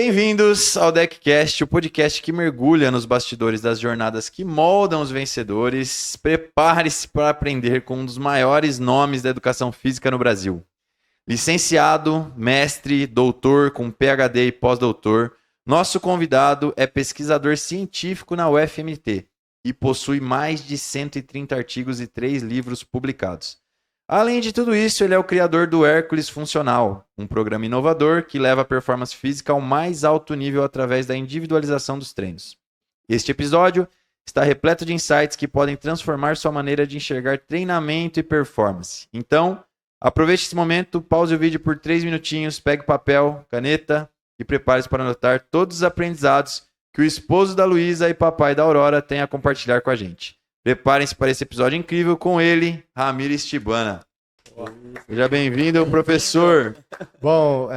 Bem-vindos ao DeckCast, o podcast que mergulha nos bastidores das jornadas que moldam os vencedores. Prepare-se para aprender com um dos maiores nomes da educação física no Brasil. Licenciado, mestre, doutor com PhD e pós-doutor, nosso convidado é pesquisador científico na UFMT e possui mais de 130 artigos e 3 livros publicados. Além de tudo isso, ele é o criador do Hércules Funcional, um programa inovador que leva a performance física ao mais alto nível através da individualização dos treinos. Este episódio está repleto de insights que podem transformar sua maneira de enxergar treinamento e performance. Então, aproveite esse momento, pause o vídeo por 3 minutinhos, pegue papel, caneta e prepare-se para anotar todos os aprendizados que o esposo da Luísa e papai da Aurora têm a compartilhar com a gente. Preparem-se para esse episódio incrível com ele, Ramires Tibana. Seja bem-vindo, professor. Bom,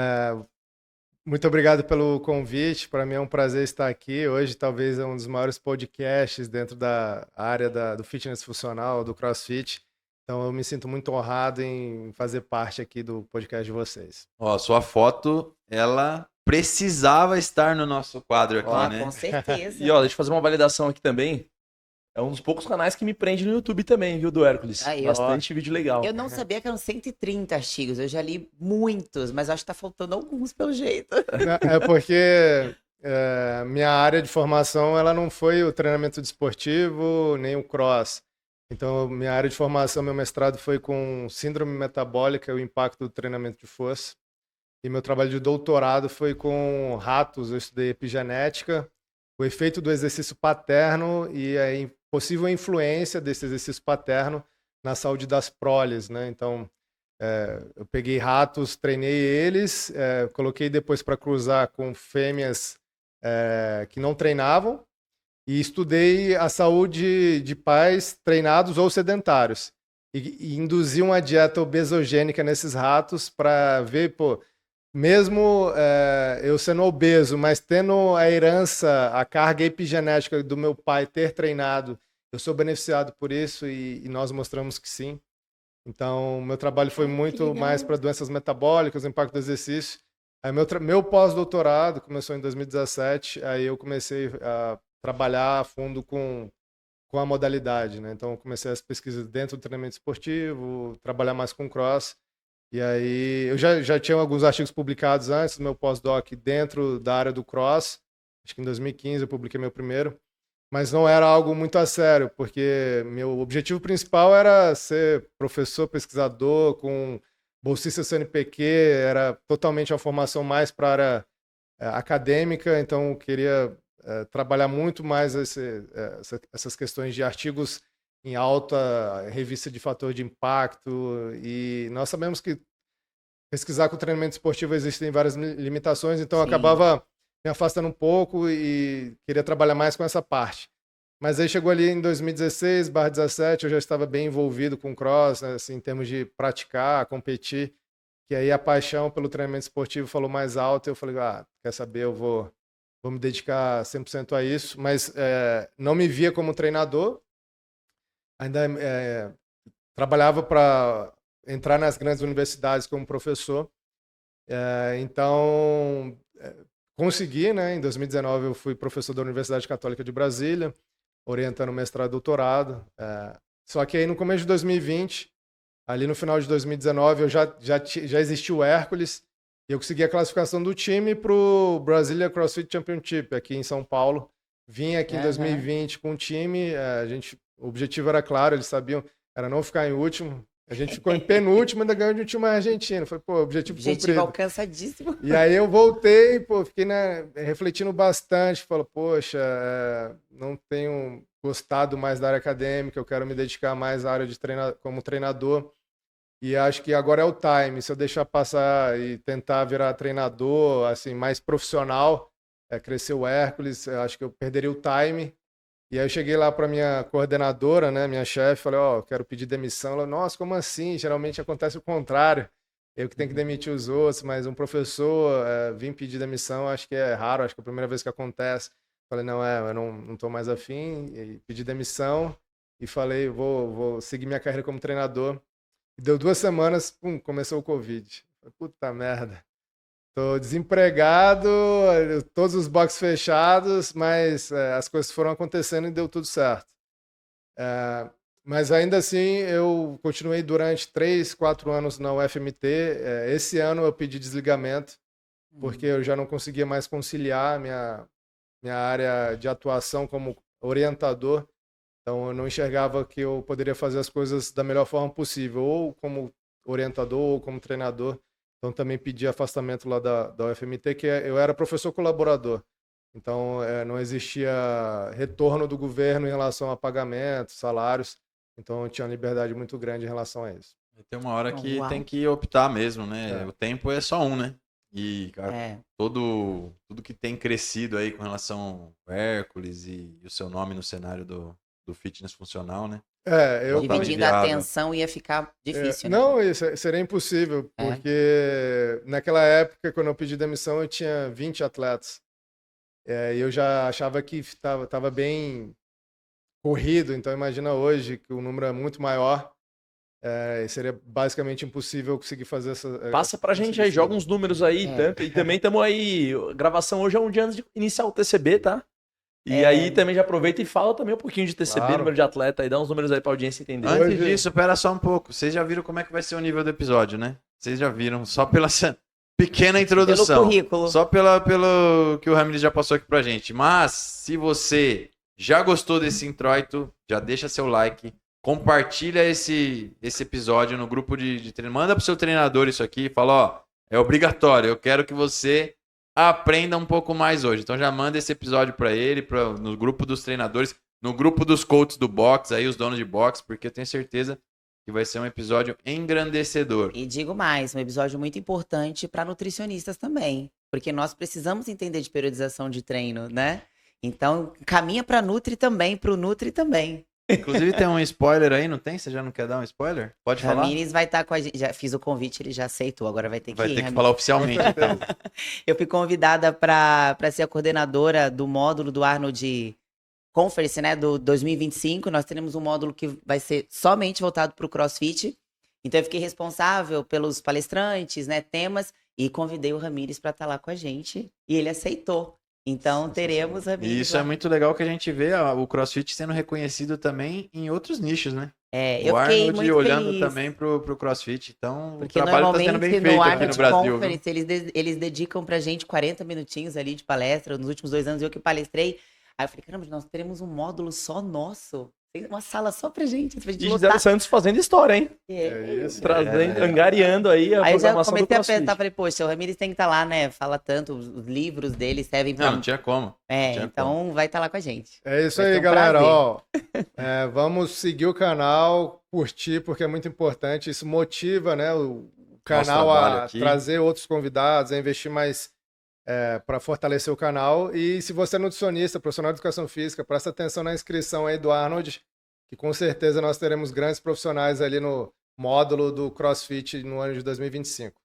muito obrigado pelo convite. Para mim é um prazer estar aqui. Hoje talvez é um dos maiores podcasts dentro da área do fitness funcional, do CrossFit. Então eu me sinto muito honrado em fazer parte aqui do podcast de vocês. Ó, sua foto, ela precisava estar no nosso quadro aqui, né? Com certeza. E ó, deixa eu fazer uma validação aqui também. É um dos poucos canais que me prende no YouTube também, viu, do Hércules. Bastante vídeo legal. Eu não sabia que eram 130 artigos, eu já li muitos, mas acho que tá faltando alguns pelo jeito. É porque minha área de formação ela não foi o treinamento desportivo, nem o cross. Então, minha área de formação, meu mestrado foi com síndrome metabólica e o impacto do treinamento de força. E meu trabalho de doutorado foi com ratos, eu estudei epigenética, o efeito do exercício paterno e a possível influência desse exercício paterno na saúde das proles, né? Então, eu peguei ratos, treinei eles, coloquei depois para cruzar com fêmeas que não treinavam e estudei a saúde de pais treinados ou sedentários e induzi uma dieta obesogênica nesses ratos para ver, mesmo eu sendo obeso, mas tendo a herança, a carga epigenética do meu pai ter treinado, eu sou beneficiado por isso e nós mostramos que sim. Então, meu trabalho foi muito mais para doenças metabólicas, impacto do exercício. Aí meu pós-doutorado começou em 2017, aí eu comecei a trabalhar a fundo com a modalidade, né? Então, eu comecei as pesquisas dentro do treinamento esportivo, trabalhar mais com cross. E aí, eu já tinha alguns artigos publicados antes do meu pós-doc dentro da área do cross. Acho que em 2015 eu publiquei meu primeiro. Mas não era algo muito a sério, porque meu objetivo principal era ser professor, pesquisador, com bolsista CNPq, era totalmente uma formação mais para a área acadêmica, então eu queria trabalhar muito mais essas questões de artigos em alta revista de fator de impacto, e nós sabemos que pesquisar com treinamento esportivo existem várias limitações, então eu acabava me afastando um pouco e queria trabalhar mais com essa parte. Mas aí chegou ali em 2016/17, eu já estava bem envolvido com cross, né, assim, em termos de praticar, competir, que aí a paixão pelo treinamento esportivo falou mais alto, e eu falei, quer saber, eu vou me dedicar 100% a isso, mas não me via como treinador, ainda trabalhava para entrar nas grandes universidades como professor, então consegui, né? Em 2019 eu fui professor da Universidade Católica de Brasília, orientando mestrado e doutorado, só que aí no começo de 2020, ali no final de 2019, já existia o Hércules, e eu consegui a classificação do time para o Brasília CrossFit Championship, aqui em São Paulo. Vim aqui em 2020 com o time, o objetivo era claro, eles sabiam, era não ficar em último. A gente ficou em penúltimo, ainda ganhou de um time argentino. Foi, objetivo cumprido. Alcançadíssimo. E aí eu voltei, fiquei refletindo bastante. Poxa, não tenho gostado mais da área acadêmica, eu quero me dedicar mais à área de como treinador. E acho que agora é o time. Se eu deixar passar e tentar virar treinador, assim, mais profissional, crescer o Hércules, acho que eu perderia o time. E aí eu cheguei lá para minha coordenadora, né, minha chefe, falei, quero pedir demissão. Ela, nossa, como assim? Geralmente acontece o contrário. Eu que tenho que demitir os outros, mas um professor vir pedir demissão, acho que é raro, acho que é a primeira vez que acontece. Falei, não, eu não estou mais afim, e pedi demissão e falei, vou seguir minha carreira como treinador. E deu 2 semanas, começou o Covid. Falei, puta merda. Tô desempregado, todos os boxes fechados, mas as coisas foram acontecendo e deu tudo certo. Mas ainda assim, eu continuei durante 3, 4 anos na UFMT. Esse ano eu pedi desligamento, porque eu já não conseguia mais conciliar minha área de atuação como orientador. Então, eu não enxergava que eu poderia fazer as coisas da melhor forma possível, ou como orientador, ou como treinador. Então, também pedi afastamento lá da UFMT, que eu era professor colaborador. Então, não existia retorno do governo em relação a pagamentos, salários. Então, eu tinha uma liberdade muito grande em relação a isso. Tem uma hora que tem que optar mesmo, né? É. O tempo é só um, né? E, cara, tudo que tem crescido aí com relação ao Hércules e o seu nome no cenário do fitness funcional, né? Dividindo a atenção ia ficar difícil, né? Não, isso seria impossível, porque naquela época, quando eu pedi demissão, eu tinha 20 atletas. E eu já achava que estava bem corrido, então imagina hoje que o número é muito maior. Seria basicamente impossível conseguir fazer essa... Passa pra gente aí, joga uns números aí, tanto, e também estamos aí, a gravação hoje é um dia antes de iniciar o TCB, tá? E aí também já aproveita e fala também um pouquinho de TCB, Claro. Número de atleta, aí dá uns números aí pra audiência entender. Antes disso, espera só um pouco. Vocês já viram como é que vai ser o nível do episódio, né? Vocês já viram, só pela essa pequena introdução. Pelo currículo. Só pelo que o Ramires já passou aqui pra gente. Mas, se você já gostou desse introito, já deixa seu like, compartilha esse episódio no grupo de treino. Manda pro seu treinador isso aqui e fala, ó, é obrigatório, eu quero que você aprenda um pouco mais hoje. Então já manda esse episódio para ele, no grupo dos treinadores, no grupo dos coaches do box, aí os donos de box, porque eu tenho certeza que vai ser um episódio engrandecedor. E digo mais, um episódio muito importante para nutricionistas também, porque nós precisamos entender de periodização de treino, né? Então, caminha para Nutri também, para o Nutri também. Inclusive tem um spoiler aí, não tem? Você já não quer dar um spoiler? Pode falar? Ramires vai estar com a gente, já fiz o convite, ele já aceitou, agora vai ter que ir. Vai ter que Ramires. falar oficialmente, então. Eu fui convidada para ser a coordenadora do módulo do Arnold Conference, né, do 2025. Nós teremos um módulo que vai ser somente voltado para o CrossFit. Então eu fiquei responsável pelos palestrantes, né, temas, e convidei o Ramires para estar lá com a gente, e ele aceitou. Então teremos Ramires. E isso é muito legal que a gente vê o CrossFit sendo reconhecido também em outros nichos, né? Eu o fiquei Arnold muito olhando feliz. também pro CrossFit. Então, Porque o trabalho está normalmente sendo bem no feito aqui Arnold no Brasil. Viu? Conference, eles dedicam pra gente 40 minutinhos ali de palestra. Nos últimos 2 anos eu que palestrei. Aí eu falei, caramba, nós teremos um módulo só nosso. Tem uma sala só pra gente E lotar. Gisele Santos fazendo história, hein? Isso. Trazendo, angariando aí a Aí eu já programação do comecei a CrossFit. pensar, falei, poxa, o Ramires tem que estar lá, né? Fala tanto, os livros dele servem pra... Não tinha como. tinha então vai estar lá com a gente. É isso Vai aí, ser um galera. prazer. Ó, vamos seguir o canal, curtir, porque é muito importante. Isso motiva, né, o canal trabalho a aqui. trazer outros convidados, a investir mais para fortalecer o canal. E se você é nutricionista, profissional de educação física, presta atenção na inscrição aí do Arnold, que com certeza nós teremos grandes profissionais ali no módulo do CrossFit no ano de 2025.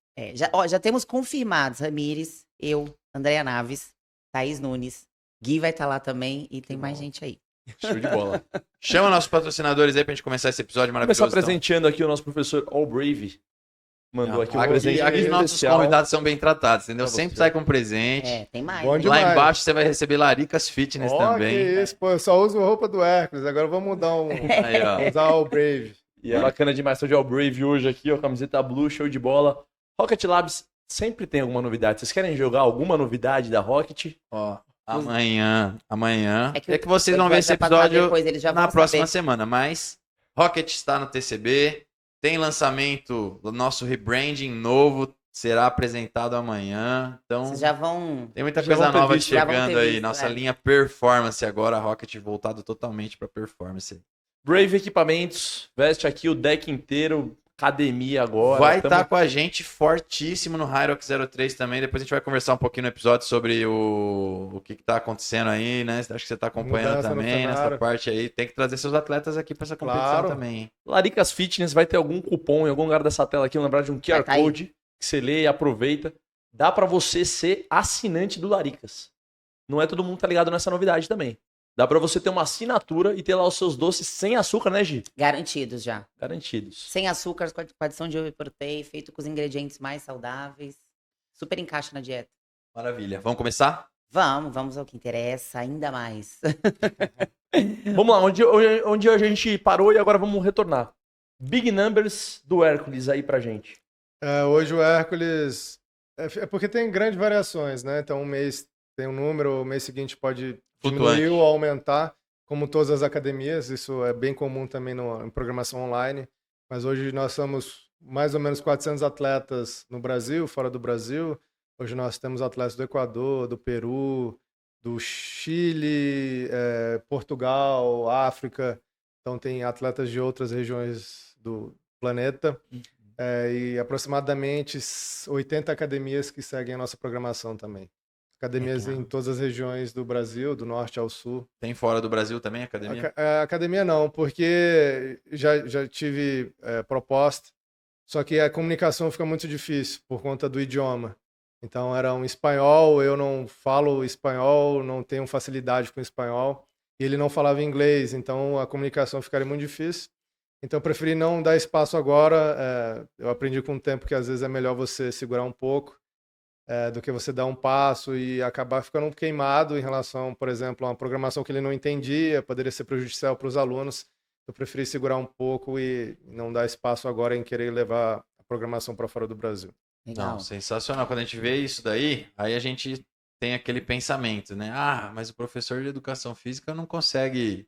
Já temos confirmados, Ramires, eu, Andréa Naves, Thaís Nunes, Gui vai estar lá também e tem mais gente aí. Show de bola. Chama nossos patrocinadores aí pra gente começar esse episódio Vamos maravilhoso. começar presenteando aqui o nosso professor All Brave. Mandou aqui um presente Aqui nossos especial. convidados são bem tratados, entendeu? Pra Sempre você. sai com presente. Tem mais. Bom né? demais. Lá embaixo você vai receber Laricas Fitness Ó, também. que isso, pô, eu só uso roupa do Hércules, agora vamos mudar Aí, ó. usar o Brave. E é bacana demais, tô de All Brave hoje aqui, ó, camiseta blue, show de bola. Rocket Labs sempre tem alguma novidade. Vocês querem jogar alguma novidade da Rocket? Ó, amanhã É é que vocês o vão ver esse vai passar episódio depois, eles já na vão próxima saber. semana, mas Rocket está no TCB, tem lançamento do nosso rebranding novo, será apresentado amanhã, então Vocês já vão... tem muita já coisa vão ter nova visto, já vão ter chegando aí, visto, nossa é. linha performance agora, Rocket voltado totalmente para performance. Brave Equipamentos, veste aqui o deck inteiro, academia agora. Vai tamo- estar com a gente fortíssimo no Hyrox 03 também. Depois a gente vai conversar um pouquinho no episódio sobre o que está acontecendo aí, né? Acho que você está acompanhando Mudança no também nessa cenário. parte aí. Tem que trazer seus atletas aqui para essa competição Claro. também, hein? Laricas Fitness vai ter algum cupom em algum lugar dessa tela aqui, lembrar de um QR tá aí. Code que você lê e aproveita. Dá pra você ser assinante do Laricas. Não é todo mundo que tá ligado nessa novidade também. Dá pra você ter uma assinatura e ter lá os seus doces sem açúcar, né, Gi? Garantidos já. Garantidos. Sem açúcar, com adição de whey protein, feito com os ingredientes mais saudáveis. super encaixa na dieta. Maravilha. Vamos começar? Vamos ao que interessa, ainda mais. Vamos lá, onde a gente parou e agora vamos retornar. Big numbers do Hércules aí pra gente. Hoje o Hércules... É porque tem grandes variações, né? Então um mês tem um número, o mês seguinte pode diminuir ou aumentar, como todas as academias. Isso é bem comum também em programação online. Mas hoje nós somos mais ou menos 400 atletas no Brasil, fora do Brasil. Hoje nós temos atletas do Equador, do Peru, do Chile, Portugal, África. Então tem atletas de outras regiões do planeta. E aproximadamente 80 academias que seguem a nossa programação também. Academias em todas as regiões do Brasil, do norte ao sul. Tem fora do Brasil também academia? Academia não, porque já tive proposta, só que a comunicação fica muito difícil por conta do idioma. Então era um espanhol, eu não falo espanhol, não tenho facilidade com espanhol, e ele não falava inglês, então a comunicação ficaria muito difícil. Então eu preferi não dar espaço agora. Eu aprendi com o tempo que às vezes é melhor você segurar um pouco do que você dar um passo e acabar ficando queimado em relação, por exemplo, a uma programação que ele não entendia, poderia ser prejudicial para os alunos. Eu preferi segurar um pouco e não dar espaço agora em querer levar a programação para fora do Brasil. Legal. Não, sensacional. Quando a gente vê isso daí, aí a gente tem aquele pensamento, né? Ah, mas o professor de educação física não consegue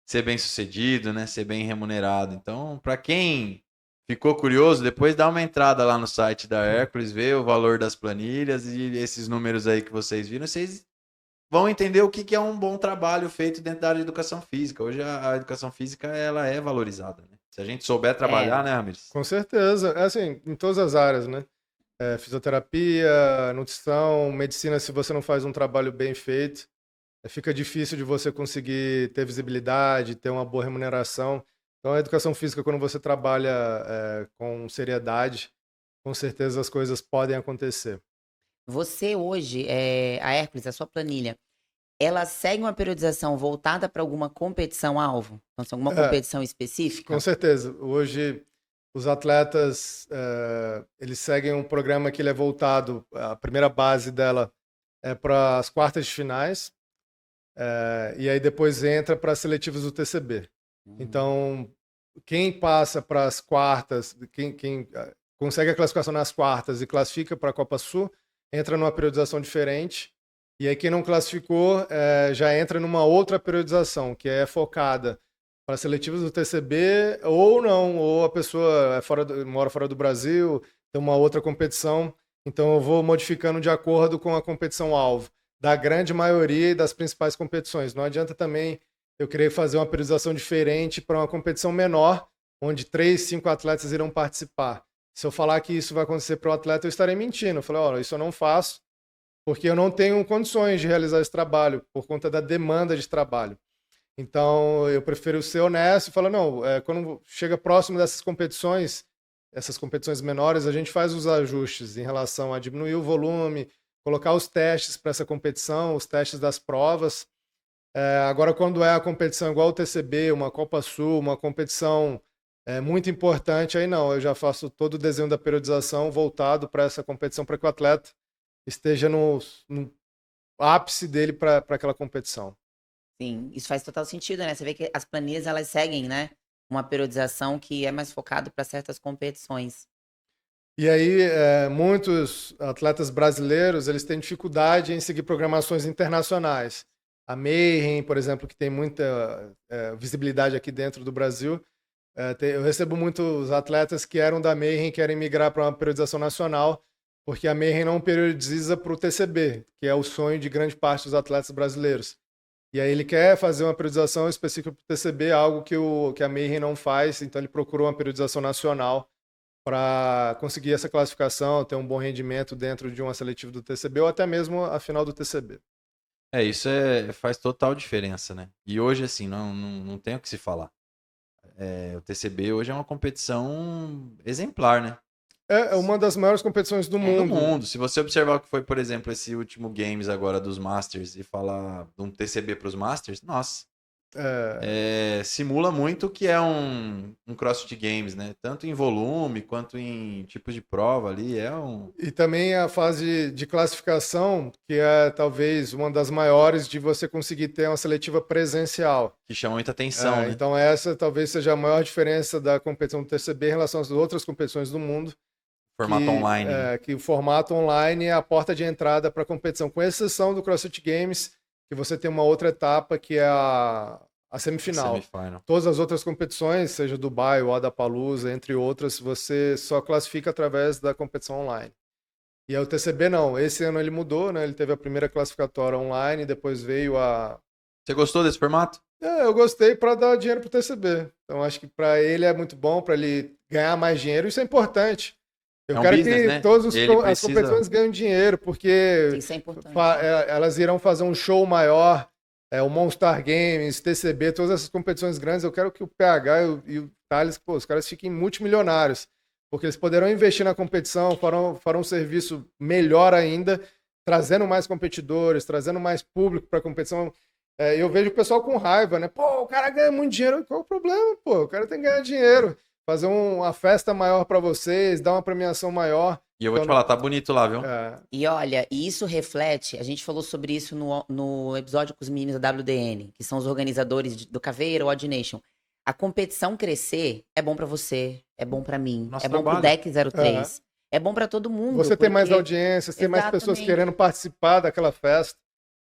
ser bem sucedido, né? Ser bem remunerado. Então, para quem ficou curioso, depois dá uma entrada lá no site da Hércules, vê o valor das planilhas e esses números aí que vocês viram, vocês vão entender o que é um bom trabalho feito dentro da área de educação física. Hoje a educação física, ela é valorizada, né? Se a gente souber trabalhar, né, Ramires? Com certeza. É assim, em todas as áreas, né? Fisioterapia, nutrição, medicina, se você não faz um trabalho bem feito, fica difícil de você conseguir ter visibilidade, ter uma boa remuneração. Então, a educação física, quando você trabalha com seriedade, com certeza as coisas podem acontecer. Você hoje, a Hércules, a sua planilha, ela segue uma periodização voltada para alguma competição-alvo? Então, se alguma competição específica? Com certeza. Hoje, os atletas, eles seguem um programa que ele é voltado, a primeira base dela é para as quartas de finais, e aí depois entra para as seletivas do TCB. Então, quem passa para as quartas, quem consegue a classificação nas quartas e classifica para a Copa Sul, entra numa periodização diferente. E aí quem não classificou já entra numa outra periodização, que é focada para seletivas do TCB ou não, ou a pessoa mora fora do Brasil, tem uma outra competição. Então eu vou modificando de acordo com a competição-alvo da grande maioria e das principais competições. Não adianta também eu querer fazer uma periodização diferente para uma competição menor, onde 3, 5 atletas irão participar. Se eu falar que isso vai acontecer para o atleta, eu estarei mentindo. Eu falei, olha, isso eu não faço, porque eu não tenho condições de realizar esse trabalho, por conta da demanda de trabalho. Então, eu prefiro ser honesto e falar, não, quando chega próximo dessas competições, essas competições menores, a gente faz os ajustes em relação a diminuir o volume, colocar os testes para essa competição, os testes das provas. Agora, quando é a competição igual o TCB, uma Copa Sul, uma competição muito importante, aí não, eu já faço todo o desenho da periodização voltado para essa competição, para que o atleta esteja no ápice dele para aquela competição. Sim, isso faz total sentido, né? Você vê que as planilhas, elas seguem, né? Uma periodização que é mais focado para certas competições. E aí, muitos atletas brasileiros, eles têm dificuldade em seguir programações internacionais. A Mayhem, por exemplo, que tem muita visibilidade aqui dentro do Brasil, eu recebo muitos atletas que eram da Mayhem, querem migrar para uma periodização nacional, porque a Mayhem não periodiza para o TCB, que é o sonho de grande parte dos atletas brasileiros. E aí ele quer fazer uma periodização específica para o TCB, algo que a Mayhem não faz, então ele procurou uma periodização nacional para conseguir essa classificação, ter um bom rendimento dentro de uma seletiva do TCB ou até mesmo a final do TCB. Isso faz total diferença, né? E hoje, assim, não tem o que se falar. O TCB hoje é uma competição exemplar, né? É uma das maiores competições do mundo. Do mundo. Se você observar o que foi, por exemplo, esse último Games agora dos Masters e falar de um TCB para os Masters, nossa, simula muito o que é um CrossFit Games, né? Tanto em volume quanto em tipos de prova ali. E também a fase de classificação, que é talvez uma das maiores de você conseguir ter uma seletiva presencial. Que chama muita atenção, né? Então essa talvez seja a maior diferença da competição do TCB em relação às outras competições do mundo. Formato online. Né? Que o formato online é a porta de entrada para a competição, com exceção do CrossFit Games, que você tem uma outra etapa que é a semifinal. Todas as outras competições, seja Dubai ou Adapalooza, entre outras, você só classifica através da competição online. E o TCB não, esse ano ele mudou, né? Ele teve a primeira classificatória online, depois veio a... Você gostou desse formato? Eu gostei para dar dinheiro pro TCB. Então acho que para ele é muito bom, para ele ganhar mais dinheiro, isso é importante. Eu quero business, que né? todas as competições ganhem dinheiro, porque Isso é importante. Elas irão fazer um show maior, o Monster Games, TCB, todas essas competições grandes. Eu quero que o PH e o Thales, os caras fiquem multimilionários, porque eles poderão investir na competição, farão um serviço melhor ainda, trazendo mais competidores, trazendo mais público para a competição. Eu vejo o pessoal com raiva, né? Pô, o cara ganha muito dinheiro. Qual o problema, pô? O cara tem que ganhar dinheiro. Fazer uma festa maior para vocês, dar uma premiação maior. E eu vou te falar, tá bonito lá, viu? E olha, isso reflete, a gente falou sobre isso no episódio com os meninos da WDN, que são os organizadores do Caveira, o Odd Nation. A competição crescer é bom para você, é bom para mim, Nosso é bom trabalho. pro Deck 03, é bom para todo mundo. Você tem mais audiências, tem mais pessoas querendo participar daquela festa.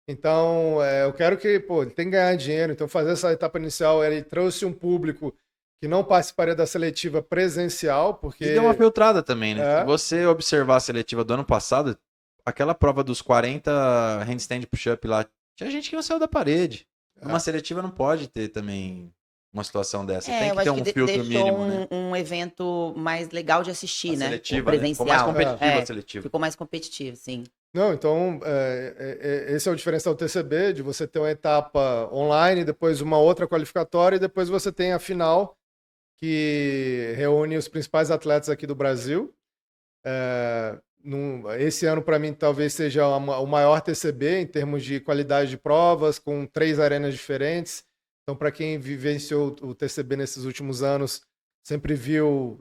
Então, eu quero que, ele tem que ganhar dinheiro. Então, fazer essa etapa inicial, ele trouxe um público que não participaria da seletiva presencial, porque... E deu uma filtrada também, né? Se você observar a seletiva do ano passado, aquela prova dos 40 handstand push-up lá, tinha gente que não saiu da parede. Uma seletiva não pode ter também uma situação dessa. Tem que ter um filtro mínimo, né? Um evento mais legal de assistir, né? Seletiva, o presencial. Ficou mais competitiva a seletiva. Ficou mais competitivo, sim. Não, então, esse é o diferencial do TCB, de você ter uma etapa online, depois uma outra qualificatória, e depois você tem a final, que reúne os principais atletas aqui do Brasil. Esse ano, para mim, talvez seja o maior TCB em termos de qualidade de provas, com 3 arenas diferentes. Então, para quem vivenciou o TCB nesses últimos anos, sempre viu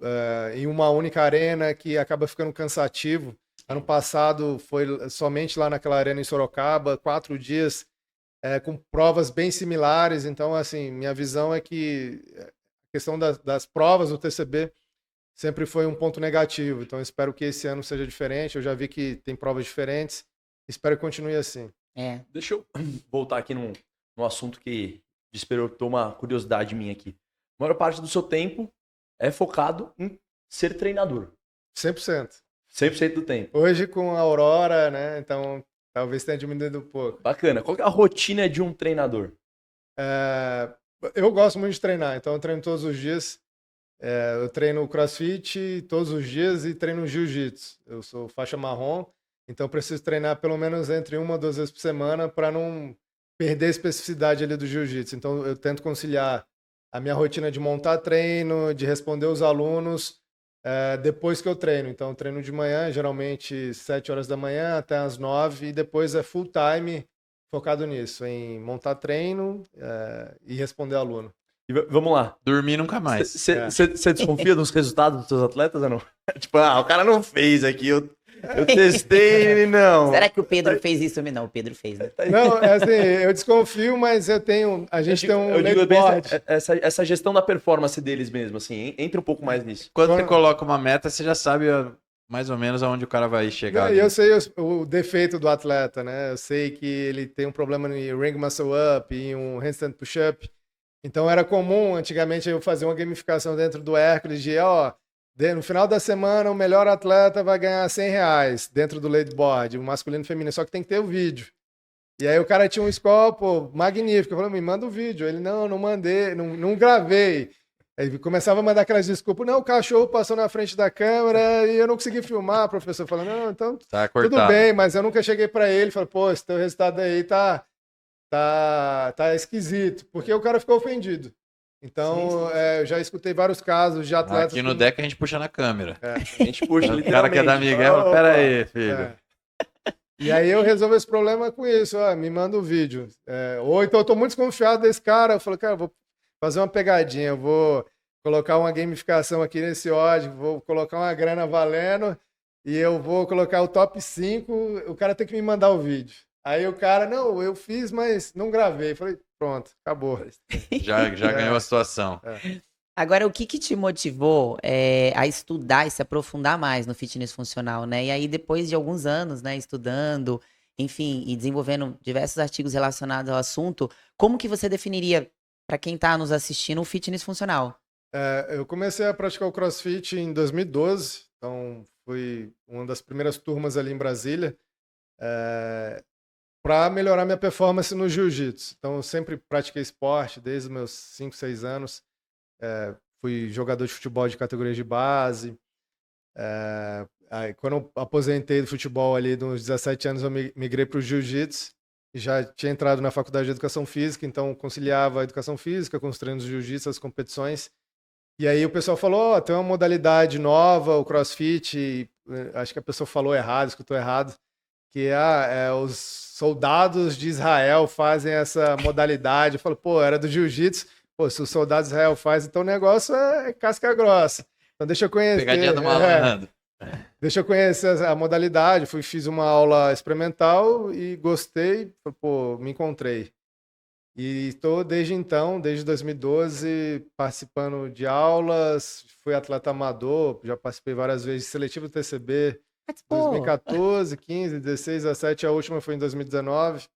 em uma única arena, que acaba ficando cansativo. Ano passado foi somente lá naquela arena em Sorocaba, 4 dias, com provas bem similares. Então, assim, minha visão é que a questão das provas do TCB sempre foi um ponto negativo. Então, espero que esse ano seja diferente. Eu já vi que tem provas diferentes. Espero que continue assim. Deixa eu voltar aqui num assunto que despertou uma curiosidade minha aqui. A maior parte do seu tempo é focado em ser treinador. 100%. 100% do tempo. Hoje com a Aurora, né? Então, talvez tenha diminuído um pouco. Bacana. Qual que é a rotina de um treinador? Eu gosto muito de treinar, então eu treino todos os dias. Eu treino CrossFit todos os dias e treino Jiu-Jitsu. Eu sou faixa marrom, então preciso treinar pelo menos entre 1 a 2 vezes por semana para não perder a especificidade ali do Jiu-Jitsu. Então eu tento conciliar a minha rotina de montar treino, de responder os alunos depois que eu treino. Então eu treino de manhã, geralmente 7 horas da manhã até as 9, e depois é full time focado nisso, em montar treino e responder aluno. E vamos lá. Dormir nunca mais. Você desconfia dos resultados dos seus atletas ou não? Tipo, o cara não fez aqui, eu testei ele não. Será que o Pedro fez isso? Não, o Pedro fez, né? Não, assim, eu desconfio, mas a gente tem um leaderboard. Essa gestão da performance deles mesmo, assim, entra um pouco mais nisso. Quando você coloca uma meta, você já sabe mais ou menos aonde o cara vai chegar. E eu sei o defeito do atleta, né? Eu sei que ele tem um problema em ring muscle up, em um handstand push-up. Então era comum, antigamente, eu fazer uma gamificação dentro do Hércules de, no final da semana o melhor atleta vai ganhar R$100 dentro do leaderboard, o masculino e o feminino, só que tem que ter o vídeo. E aí o cara tinha um scope magnífico, eu falei, me manda o vídeo. Ele, não mandei, não gravei. Aí começava a mandar aquelas desculpas, não, o cachorro passou na frente da câmera e eu não consegui filmar. O professor falou, não, então tudo bem, mas eu nunca cheguei para ele e falei, pô, esse teu resultado aí tá esquisito, porque o cara ficou ofendido. Então, eu já escutei vários casos de atletas... Aqui no deck a gente puxa na câmera. A gente puxa, literalmente. O cara quer dar migué, mas pera aí, filho. E aí eu resolvo esse problema com isso, ó, me manda um vídeo. Ou então eu tô muito desconfiado desse cara, eu falo, cara, eu vou fazer uma pegadinha, eu vou colocar uma gamificação aqui nesse ódio, vou colocar uma grana valendo e eu vou colocar o top 5, o cara tem que me mandar o vídeo. Aí o cara, não, eu fiz, mas não gravei. Falei, pronto, acabou. Já ganhou a situação. Agora, o que te motivou a estudar e se aprofundar mais no fitness funcional, né? E aí, depois de alguns anos, né, estudando, enfim, e desenvolvendo diversos artigos relacionados ao assunto, como que você definiria, para quem está nos assistindo, o fitness funcional? Eu comecei a praticar o CrossFit em 2012, então fui uma das primeiras turmas ali em Brasília, para melhorar minha performance no jiu-jitsu. Então, eu sempre pratiquei esporte desde os meus 5, 6 anos. Fui jogador de futebol de categoria de base. Aí, quando eu aposentei do futebol ali, nos 17 anos, eu migrei para o jiu-jitsu. E já tinha entrado na faculdade de educação física, então conciliava a educação física com os treinos de jiu-jitsu, as competições. E aí o pessoal falou, tem uma modalidade nova, o CrossFit, e, acho que a pessoa falou errado, escutou errado, que os soldados de Israel fazem essa modalidade. Eu falo, era do jiu-jitsu. Se os soldados de Israel fazem, então o negócio é casca grossa. Então deixa eu conhecer. Pegadinha do malandro. Deixa eu conhecer a modalidade. Fiz uma aula experimental e gostei. Me encontrei. E estou desde então, desde 2012, participando de aulas. Fui atleta amador, já participei várias vezes de seletivo do TCB. 2014, 15, 16, 17, a última foi em 2019.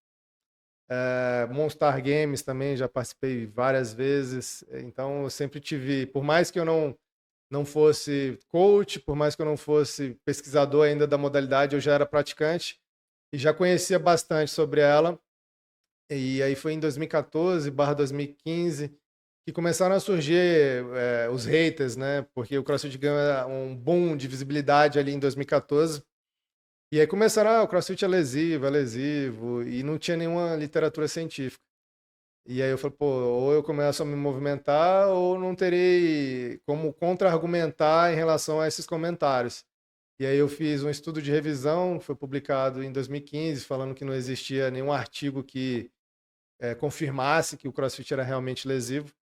Monster Games também, já participei várias vezes. Então, eu sempre tive, por mais que eu não fosse coach, por mais que eu não fosse pesquisador ainda da modalidade, eu já era praticante e já conhecia bastante sobre ela. E aí foi em 2014/2015 que começaram a surgir os haters, né? Porque o CrossFit ganhou um boom de visibilidade ali em 2014. E aí começaram, o CrossFit é lesivo, e não tinha nenhuma literatura científica. E aí eu falei, ou eu começo a me movimentar, ou não terei como contra-argumentar em relação a esses comentários. E aí eu fiz um estudo de revisão, foi publicado em 2015, falando que não existia nenhum artigo que confirmasse que o CrossFit era realmente lesivo.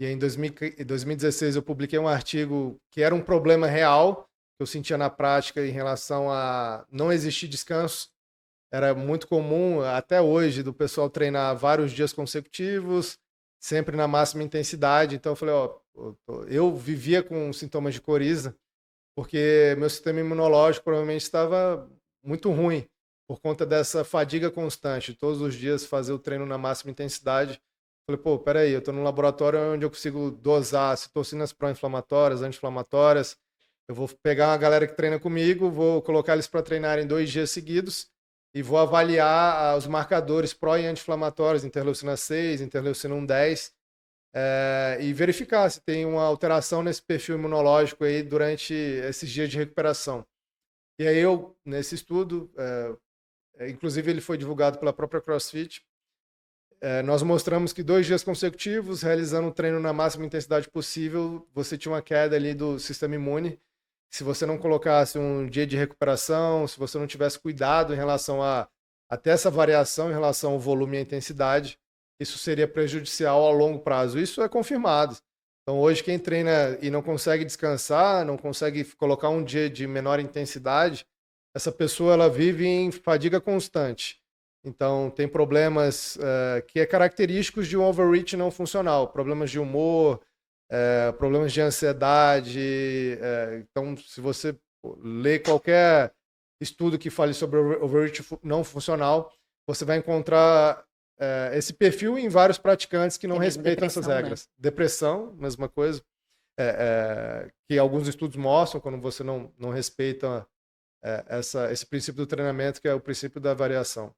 E aí em 2016 eu publiquei um artigo que era um problema real, que eu sentia na prática em relação a não existir descanso. Era muito comum, até hoje, do pessoal treinar vários dias consecutivos, sempre na máxima intensidade. Então eu falei, eu vivia com sintomas de coriza, porque meu sistema imunológico provavelmente estava muito ruim, por conta dessa fadiga constante, todos os dias fazer o treino na máxima intensidade. Falei, peraí, eu estou num laboratório onde eu consigo dosar citocinas pró-inflamatórias, anti-inflamatórias. Eu vou pegar uma galera que treina comigo, vou colocar eles para treinar em 2 dias seguidos e vou avaliar os marcadores pró e anti-inflamatórios, interleucina 6, interleucina 1,10, e verificar se tem uma alteração nesse perfil imunológico aí durante esses dias de recuperação. E aí eu, nesse estudo, inclusive ele foi divulgado pela própria CrossFit, nós mostramos que 2 dias consecutivos, realizando um treino na máxima intensidade possível, você tinha uma queda ali do sistema imune. Se você não colocasse um dia de recuperação, se você não tivesse cuidado em relação até essa variação em relação ao volume e à intensidade, isso seria prejudicial a longo prazo. Isso é confirmado. Então hoje quem treina e não consegue descansar, não consegue colocar um dia de menor intensidade, essa pessoa ela vive em fadiga constante. Então tem problemas que é característicos de um overreach não funcional, problemas de humor, problemas de ansiedade. Então, se você ler qualquer estudo que fale sobre overreach não funcional, você vai encontrar esse perfil em vários praticantes que não respeitam essas regras. Né? Depressão, mesma coisa, que alguns estudos mostram quando você não respeita esse princípio do treinamento, que é o princípio da variação.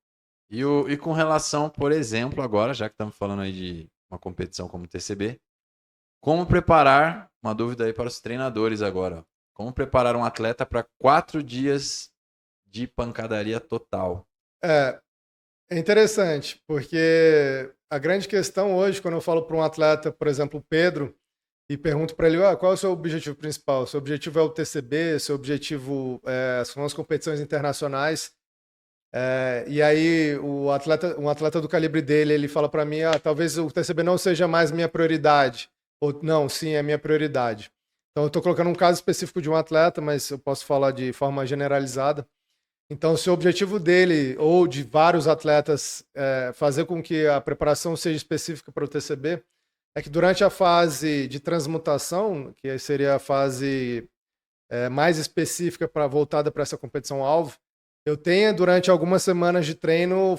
E com relação, por exemplo, agora, já que estamos falando aí de uma competição como o TCB, como preparar, uma dúvida aí para os treinadores agora, como preparar um atleta para 4 dias de pancadaria total? É interessante, porque a grande questão hoje, quando eu falo para um atleta, por exemplo, o Pedro, e pergunto para ele, qual é o seu objetivo principal? Seu objetivo é o TCB, seu objetivo são as competições internacionais? E aí um atleta do calibre dele, ele fala para mim, talvez o TCB não seja mais minha prioridade. Ou não, sim, é minha prioridade. Então eu estou colocando um caso específico de um atleta, mas eu posso falar de forma generalizada. Então, se o objetivo dele ou de vários atletas fazer com que a preparação seja específica para o TCB, é que durante a fase de transmutação, que seria a fase mais específica voltada para essa competição-alvo, eu tenha durante algumas semanas de treino,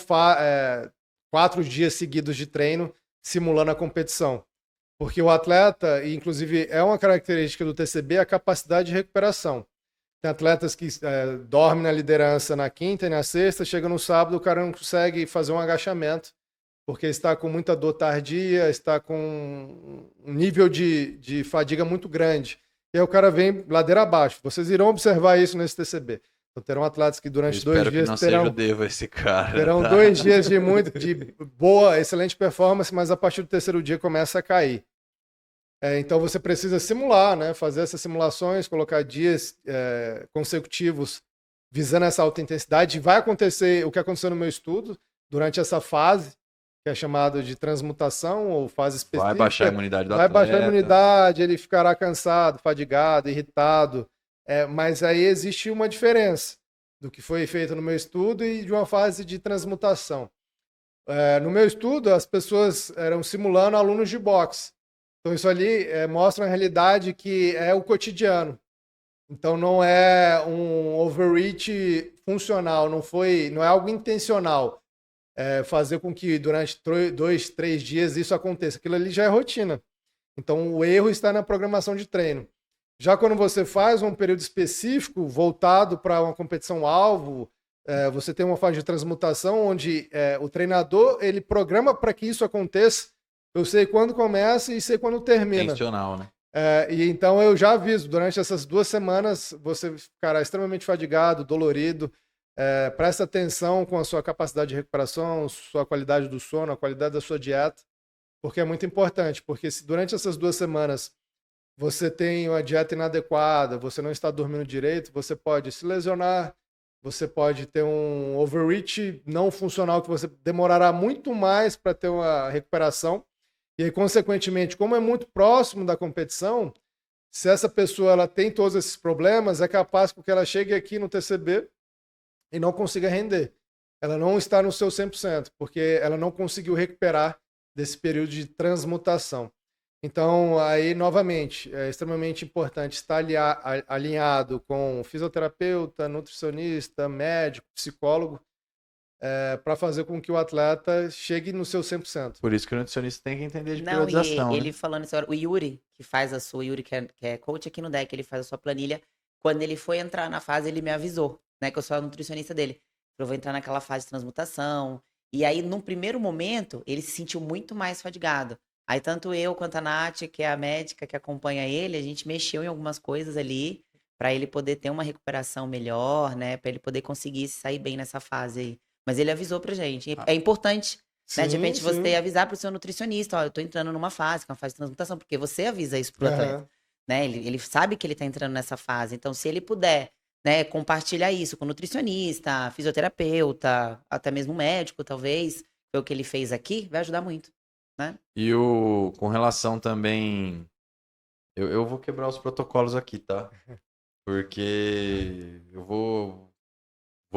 4 dias seguidos de treino, simulando a competição. Porque o atleta, e inclusive é uma característica do TCB, a capacidade de recuperação. Tem atletas que dormem na liderança na quinta e na sexta, chega no sábado, o cara não consegue fazer um agachamento, porque está com muita dor tardia, está com um nível de fadiga muito grande. E aí o cara vem ladeira abaixo. Vocês irão observar isso nesse TCB. Então, terão atletas que durante 2 dias terão 2 dias de boa, excelente performance, mas a partir do 3º dia começa a cair. Então você precisa simular, né? Fazer essas simulações, colocar dias consecutivos visando essa alta intensidade. Vai acontecer o que aconteceu no meu estudo durante essa fase, que é chamada de transmutação ou fase específica. Vai baixar a imunidade do atleta. Vai baixar a imunidade, ele ficará cansado, fadigado, irritado. Mas aí existe uma diferença do que foi feito no meu estudo e de uma fase de transmutação. No meu estudo, as pessoas eram simulando alunos de boxe. Então isso ali mostra uma realidade que é o cotidiano. Então não é um overreach funcional, não é algo intencional. Fazer com que durante 2, 3 dias isso aconteça. Aquilo ali já é rotina. Então o erro está na programação de treino. Já quando você faz um período específico voltado para uma competição-alvo, você tem uma fase de transmutação onde o treinador ele programa para que isso aconteça. Eu sei quando começa e sei quando termina. Intencional, né? E então eu já aviso, durante essas 2 semanas você ficará extremamente fadigado, dolorido. Presta atenção com a sua capacidade de recuperação, sua qualidade do sono, a qualidade da sua dieta, porque é muito importante. Porque se durante essas 2 semanas você tem uma dieta inadequada, você não está dormindo direito, você pode se lesionar, você pode ter um overreach não funcional que você demorará muito mais para ter uma recuperação. E aí, consequentemente, como é muito próximo da competição, se essa pessoa ela tem todos esses problemas, é capaz que ela chegue aqui no TCB e não consiga render. Ela não está no seu 100%, porque ela não conseguiu recuperar desse período de transmutação. Então, aí, novamente, é extremamente importante estar alinhado com fisioterapeuta, nutricionista, médico, psicólogo, para fazer com que o atleta chegue no seu 100%. Por isso que o nutricionista tem que entender de Não, periodização. e ele falando isso agora, o Yuri, o Yuri que é coach aqui no deck, ele faz a sua planilha. Quando ele foi entrar na fase, ele me avisou, né, que eu sou a nutricionista dele. Eu vou entrar naquela fase de transmutação. E aí, num primeiro momento, ele se sentiu muito mais fadigado. Aí, tanto eu quanto a Nath, que é a médica que acompanha ele, a gente mexeu em algumas coisas ali para ele poder ter uma recuperação melhor, né, para ele poder conseguir sair bem nessa fase aí. Mas ele avisou pra gente. É importante, né, de repente, você avisar pro seu nutricionista, ó, eu tô entrando numa fase, que é uma fase de transmutação, porque você avisa isso pro atleta, né? Ele sabe que ele tá entrando nessa fase. Então, se ele puder, né, compartilhar isso com nutricionista, fisioterapeuta, até mesmo médico, talvez, foi o que ele fez aqui, vai ajudar muito, né? E com relação também... Eu vou quebrar os protocolos aqui, tá? Porque eu vou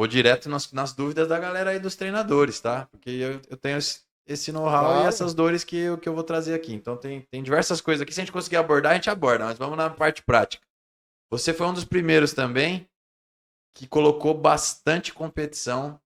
direto nas dúvidas da galera aí dos treinadores, tá? Porque eu tenho esse know-how e essas dores que eu vou trazer aqui. Então tem diversas coisas aqui. Se a gente conseguir abordar, a gente aborda. Mas vamos na parte prática. Você foi um dos primeiros também que colocou bastante competição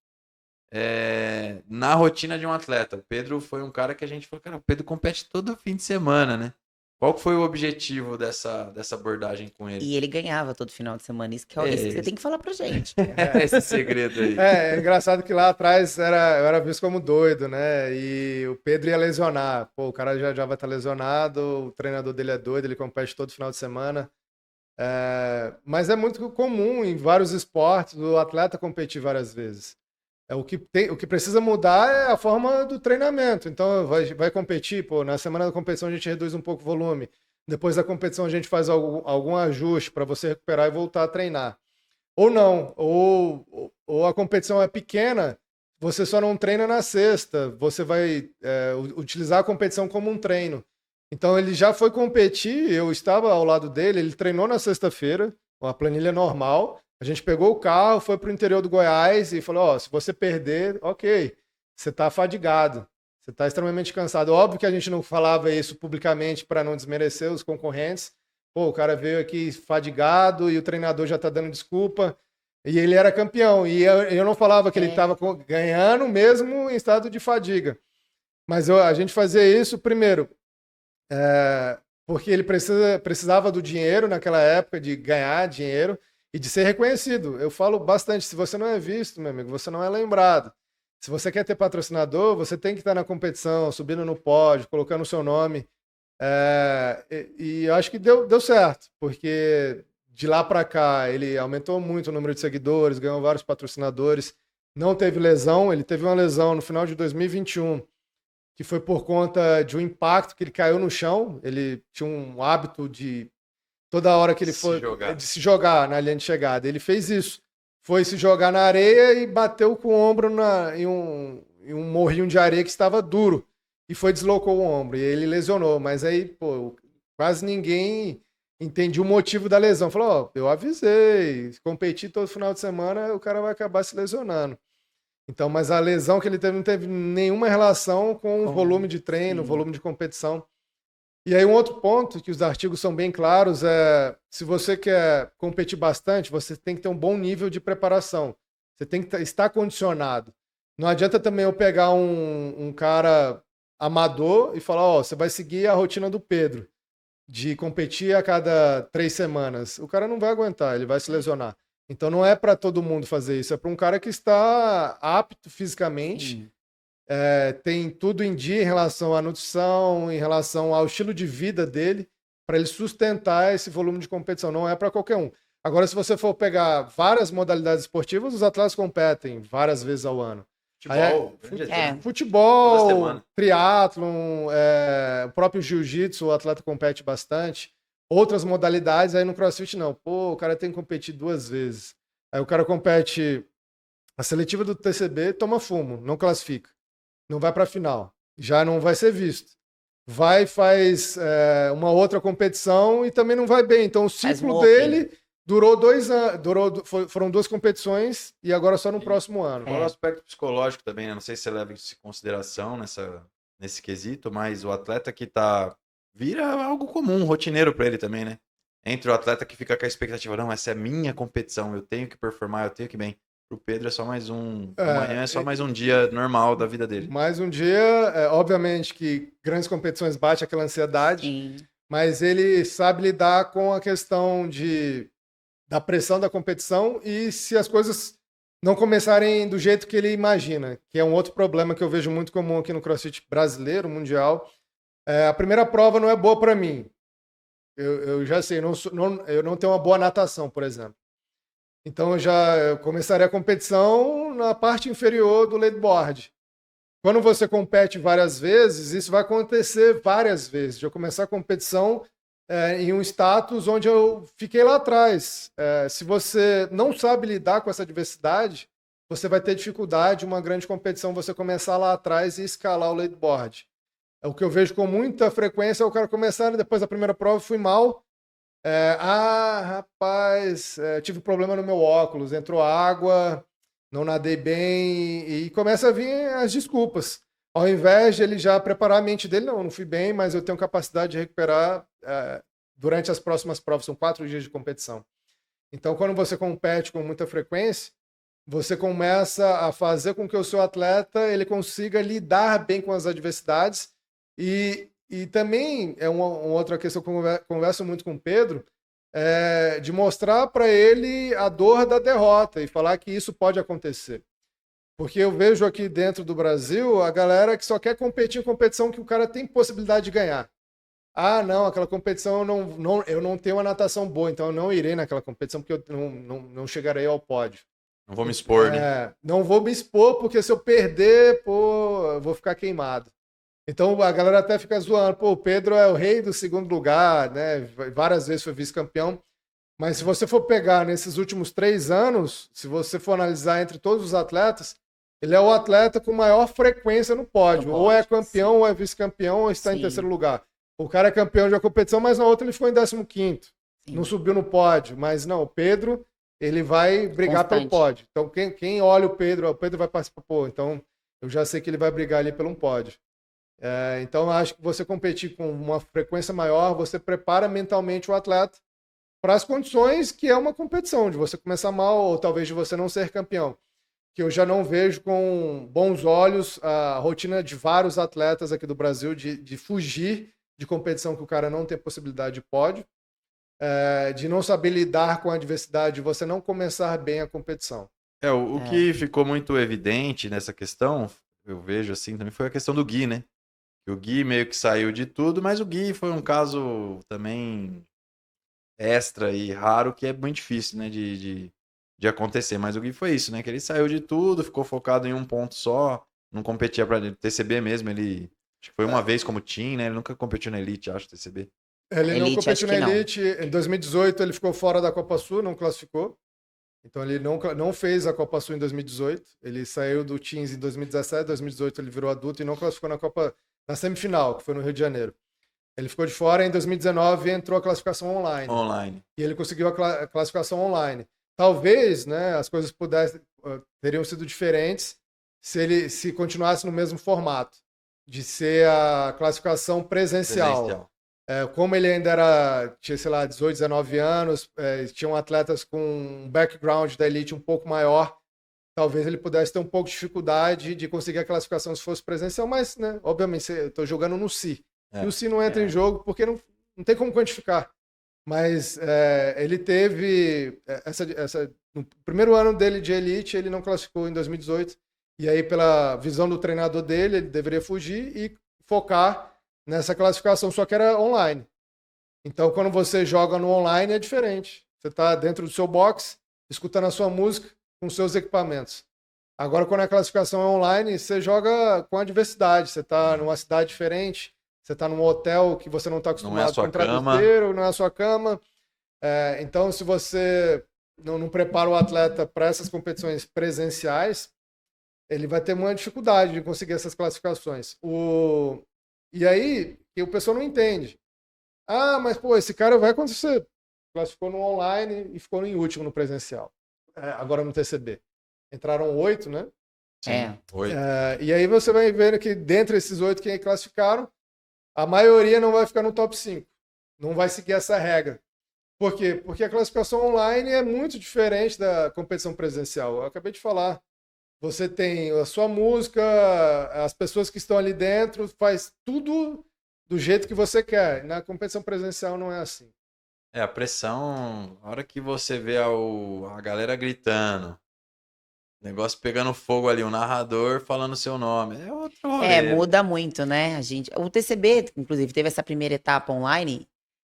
na rotina de um atleta. O Pedro foi um cara que a gente falou, cara, o Pedro compete todo fim de semana, né? Qual foi o objetivo dessa abordagem com ele? E ele ganhava todo final de semana. Isso que você tem que falar pra gente. Esse segredo aí. É engraçado que lá atrás eu era visto como doido, né? E o Pedro ia lesionar. Pô, o cara já vai estar lesionado, o treinador dele é doido, ele compete todo final de semana. Mas é muito comum em vários esportes o atleta competir várias vezes. O que precisa mudar é a forma do treinamento. Então, vai competir, pô, na semana da competição a gente reduz um pouco o volume. Depois da competição a gente faz algum ajuste para você recuperar e voltar a treinar. Ou não, ou a competição é pequena, você só não treina na sexta, você vai utilizar a competição como um treino. Então ele já foi competir, eu estava ao lado dele, ele treinou na sexta-feira, com a planilha normal, a gente pegou o carro, foi para o interior do Goiás e falou, ó, se você perder, ok, você está fadigado, você está extremamente cansado. Óbvio que a gente não falava isso publicamente para não desmerecer os concorrentes. Pô, o cara veio aqui fadigado e o treinador já está dando desculpa. E ele era campeão. E eu não falava que ele estava ganhando mesmo em estado de fadiga. Mas a gente fazia isso, primeiro, porque ele precisava do dinheiro naquela época, de ganhar dinheiro e de ser reconhecido. Eu falo bastante, se você não é visto, meu amigo, você não é lembrado. Se você quer ter patrocinador, você tem que estar na competição, subindo no pódio, colocando o seu nome. E eu acho que deu certo, porque de lá para cá ele aumentou muito o número de seguidores, ganhou vários patrocinadores, não teve lesão, ele teve uma lesão no final de 2021, que foi por conta de um impacto que ele caiu no chão, ele tinha um hábito de toda hora que ele foi de se jogar na linha de chegada, ele fez isso, foi se jogar na areia e bateu com o ombro em um morrinho de areia que estava duro. E deslocou o ombro, e ele lesionou. Mas aí, pô, quase ninguém entendia o motivo da lesão. Falou, ó, eu avisei, competi todo final de semana, o cara vai acabar se lesionando. Então, mas a lesão que ele teve não teve nenhuma relação com o volume de treino, o volume de competição. E aí um outro ponto, que os artigos são bem claros, se você quer competir bastante, você tem que ter um bom nível de preparação. Você tem que estar condicionado. Não adianta também eu pegar um cara amador e falar, ó, você vai seguir a rotina do Pedro, de competir a cada 3 semanas. O cara não vai aguentar, ele vai se lesionar. Então não é para todo mundo fazer isso, é para um cara que está apto fisicamente, tem tudo em dia em relação à nutrição, em relação ao estilo de vida dele, para ele sustentar esse volume de competição. Não é para qualquer um. Agora, se você for pegar várias modalidades esportivas, os atletas competem várias vezes ao ano. Futebol, triatlon, o próprio jiu-jitsu, o atleta compete bastante. Outras modalidades, aí no CrossFit não. Pô, o cara tem que competir 2 vezes. Aí o cara compete a seletiva do TCB, toma fumo, não classifica. Não vai para a final. Já não vai ser visto. Faz uma outra competição e também não vai bem. Então o ciclo dele durou 2 anos, foram 2 competições e agora só no próximo ano. Fora o aspecto psicológico também, né? Não sei se você leva isso em consideração nesse quesito, mas o atleta que vira algo comum, rotineiro para ele também, né? Entre o atleta que fica com a expectativa, não, essa é minha competição, eu tenho que performar, eu tenho que ir bem. Pro Pedro é só mais amanhã é só mais um dia normal da vida dele. Mais um dia, obviamente que grandes competições bate aquela ansiedade, mas ele sabe lidar com a questão da pressão da competição e se as coisas não começarem do jeito que ele imagina, que é um outro problema que eu vejo muito comum aqui no CrossFit brasileiro, mundial. A primeira prova não é boa para mim. Eu já sei, eu não tenho uma boa natação, por exemplo. Então eu começaria a competição na parte inferior do leadboard. Quando você compete várias vezes, isso vai acontecer várias vezes. De eu começar a competição em um status onde eu fiquei lá atrás. Se você não sabe lidar com essa diversidade, você vai ter dificuldade, uma grande competição, você começar lá atrás e escalar o leadboard. O que eu vejo com muita frequência é o cara começar, depois da primeira prova fui mal. Rapaz, tive problema no meu óculos, entrou água, não nadei bem, e começa a vir as desculpas. Ao invés de ele já preparar a mente dele, não fui bem, mas eu tenho capacidade de recuperar durante as próximas provas, são 4 dias de competição. Então, quando você compete com muita frequência, você começa a fazer com que o seu atleta ele consiga lidar bem com as adversidades e também é uma outra questão que eu converso muito com o Pedro, de mostrar para ele a dor da derrota e falar que isso pode acontecer. Porque eu vejo aqui dentro do Brasil a galera que só quer competir em competição que o cara tem possibilidade de ganhar. Não, aquela competição eu não tenho uma natação boa, então eu não irei naquela competição porque eu não chegarei ao pódio. Não vou me expor, né? Não vou me expor porque se eu perder, eu vou ficar queimado. Então a galera até fica zoando, o Pedro é o rei do segundo lugar, né? Várias vezes foi vice-campeão, Mas se você for pegar nesses últimos 3 anos, se você for analisar entre todos os atletas, ele é o atleta com maior frequência no pódio. Ou é campeão, ou é vice-campeão, ou está em terceiro lugar. O cara é campeão de uma competição, mas na outra ele ficou em 15º. Não subiu no pódio. Mas não, o Pedro, ele vai brigar pelo pódio. Então quem olha o Pedro vai participar. Pô, então eu já sei que ele vai brigar ali pelo um pódio. Então eu acho que você competir com uma frequência maior, você prepara mentalmente o atleta para as condições que é uma competição, de você começar mal ou talvez de você não ser campeão. Que eu já não vejo com bons olhos a rotina de vários atletas aqui do Brasil de fugir de competição que o cara não tem possibilidade de pódio, de não saber lidar com a adversidade, de você não começar bem a competição. O que ficou muito evidente nessa questão, eu vejo assim, também foi a questão do Gui, né? O Gui meio que saiu de tudo, mas o Gui foi um caso também extra e raro, que é muito difícil, né, de acontecer. Mas o Gui foi isso, né? Que ele saiu de tudo, ficou focado em um ponto só, não competia para TCB mesmo, ele acho que foi uma vez como team, né? Ele nunca competiu na Elite, acho, TCB. Ele não competiu na Elite. Em 2018 ele ficou fora da Copa Sul, não classificou. Então ele não fez a Copa Sul em 2018. Ele saiu do Teams em 2017, 2018 ele virou adulto e não classificou na semifinal, que foi no Rio de Janeiro. Ele ficou de fora, em 2019 entrou a classificação online. E ele conseguiu a classificação online. Talvez, né, as coisas teriam sido diferentes se continuasse no mesmo formato, de ser a classificação presencial. Como ele ainda tinha, sei lá, 18, 19 anos, tinham atletas com um background da elite um pouco maior, talvez ele pudesse ter um pouco de dificuldade de conseguir a classificação se fosse presencial, mas, né, obviamente, eu estou jogando no CI. E o CI não entra em jogo porque não tem como quantificar. Mas ele teve no primeiro ano dele de elite, ele não classificou em 2018, e aí pela visão do treinador dele, ele deveria fugir e focar nessa classificação, só que era online. Então, quando você joga no online, é diferente. Você está dentro do seu box, escutando a sua música com seus equipamentos. Agora, quando a classificação é online, você joga com a diversidade. Você está numa cidade diferente, você está num hotel que você não está acostumado com travesseiro, não é a sua cama. Então, se você não prepara o atleta para essas competições presenciais, ele vai ter uma dificuldade de conseguir essas classificações. E aí, que o pessoal não entende. Mas pô, esse cara vai quando você classificou no online e ficou em último no presencial. Agora no TCB. Entraram 8, né? Sim, 8. E aí você vai vendo que dentre esses 8 que classificaram, a maioria não vai ficar no top 5. Não vai seguir essa regra. Por quê? Porque a classificação online é muito diferente da competição presencial. Eu acabei de falar. Você tem a sua música, as pessoas que estão ali dentro, faz tudo do jeito que você quer. Na competição presencial não é assim. A pressão, a hora que você vê a galera gritando, negócio pegando fogo ali, o narrador falando seu nome, é outro rolê. Muda muito, né? O TCB, inclusive, teve essa primeira etapa online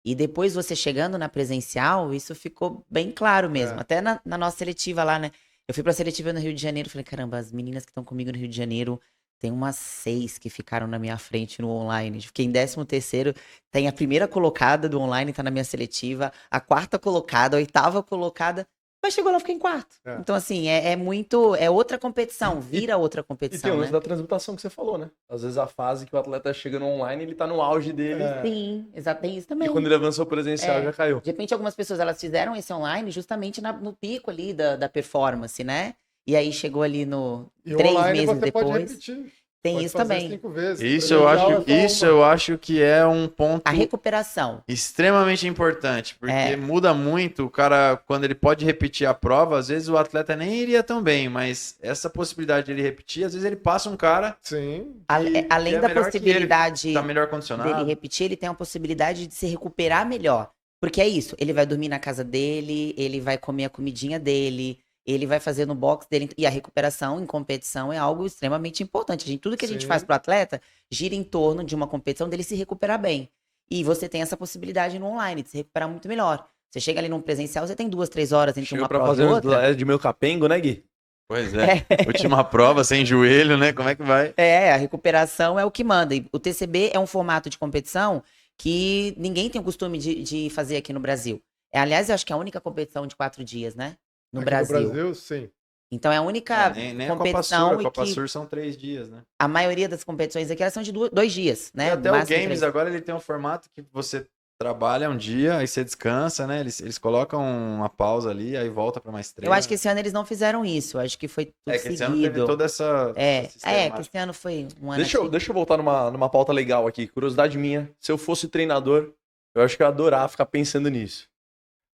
e depois você chegando na presencial, isso ficou bem claro mesmo. Até na nossa seletiva lá, né? Eu fui pra seletiva no Rio de Janeiro, falei, caramba, as meninas que estão comigo no Rio de Janeiro, tem umas 6 que ficaram na minha frente no online. Fiquei em 13º, tem a primeira colocada do online, tá na minha seletiva, a 4ª colocada, a 8ª colocada, mas chegou lá, eu fiquei em 4º. Então, assim, é outra competição, vira outra competição, E tem o lance né? da transmutação que você falou, né? Às vezes a fase que o atleta chega no online, ele tá no auge dele. Sim, exato, tem isso também. E quando ele avançou presencial, já caiu. De repente, algumas pessoas, elas fizeram esse online justamente no pico ali da performance, né? E aí chegou ali no E 3 online meses você depois. pode repetir. Tem Pode isso fazer também. 5 vezes. Isso eu acho que é um ponto A recuperação. extremamente importante, porque muda muito. O cara, quando ele pode repetir a prova, às vezes o atleta nem iria tão bem, mas essa possibilidade de ele repetir, às vezes ele passa um cara. Sim. Além da possibilidade tá melhor condicionado. dele repetir, ele tem a possibilidade de se recuperar melhor. Porque é isso, ele vai dormir na casa dele, ele vai comer a comidinha dele, ele vai fazer no box dele. E a recuperação em competição é algo extremamente importante. Tudo que a gente faz pro atleta gira em torno de uma competição dele se recuperar bem. E você tem essa possibilidade no online, de se recuperar muito melhor. Você chega ali num presencial, você tem 2, 3 horas entre uma prova e outra. De meio capengo, né, Gui? Pois é. Última prova, sem joelho, né? Como é que vai? A recuperação é o que manda. E o TCB é um formato de competição que ninguém tem o costume de fazer aqui no Brasil. Aliás, eu acho que é a única competição de 4 dias, né? No Aqui Brasil. no Brasil, sim. Então é a única Nem a Copa competição Sur. A e Copa que Sur são 3 dias, né? a maioria das competições aqui elas são de 2 dias, E né? até No o máximo Games 3. agora ele tem um formato que você trabalha um dia, aí você descansa, né? Eles colocam uma pausa ali, aí volta para mais Eu acho que treino. esse ano eles não fizeram isso. Eu acho que foi tudo É que esse ano teve seguido. toda essa Que sistemática. esse ano foi um ano Deixa eu, atípico. deixa eu voltar numa pauta legal aqui. Curiosidade minha. Se eu fosse treinador, eu acho que eu ia adorar ficar pensando nisso.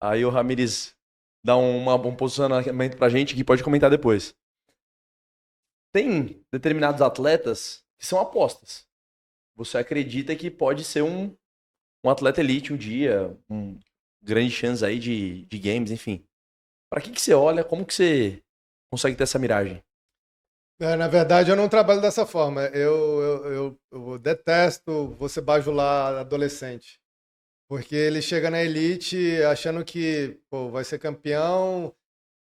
Aí o Ramires dá um posicionamento pra gente que pode comentar depois. Tem determinados atletas que são apostas. Você acredita que pode ser um atleta elite um dia, um grande chance aí de games, enfim. Pra que você olha? Como que você consegue ter essa miragem? Na verdade, eu não trabalho dessa forma. Eu detesto você bajular adolescente. Porque ele chega na elite achando que pô, vai ser campeão,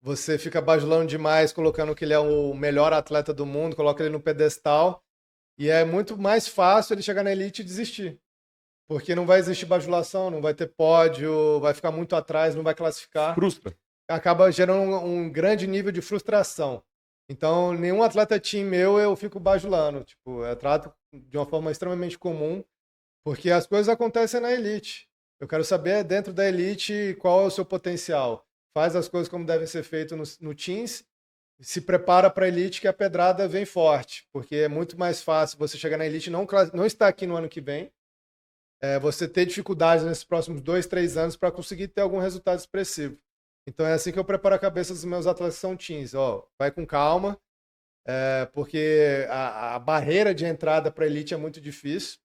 você fica bajulando demais, colocando que ele é o melhor atleta do mundo, coloca ele no pedestal, e é muito mais fácil ele chegar na elite e desistir. Porque não vai existir bajulação, não vai ter pódio, vai ficar muito atrás, não vai classificar. Frustra. Acaba gerando um grande nível de frustração. Então, nenhum atleta team meu eu fico bajulando. Tipo, eu trato de uma forma extremamente comum, porque as coisas acontecem na elite. Eu quero saber, dentro da elite, qual é o seu potencial. Faz as coisas como devem ser feitas no Teams, se prepara para a elite que a pedrada vem forte, porque é muito mais fácil você chegar na elite e não estar aqui no ano que vem, você ter dificuldades nesses próximos 2, 3 anos para conseguir ter algum resultado expressivo. Então é assim que eu preparo a cabeça dos meus atletas que são Teams. Vai com calma, porque a barreira de entrada para a elite é muito difícil.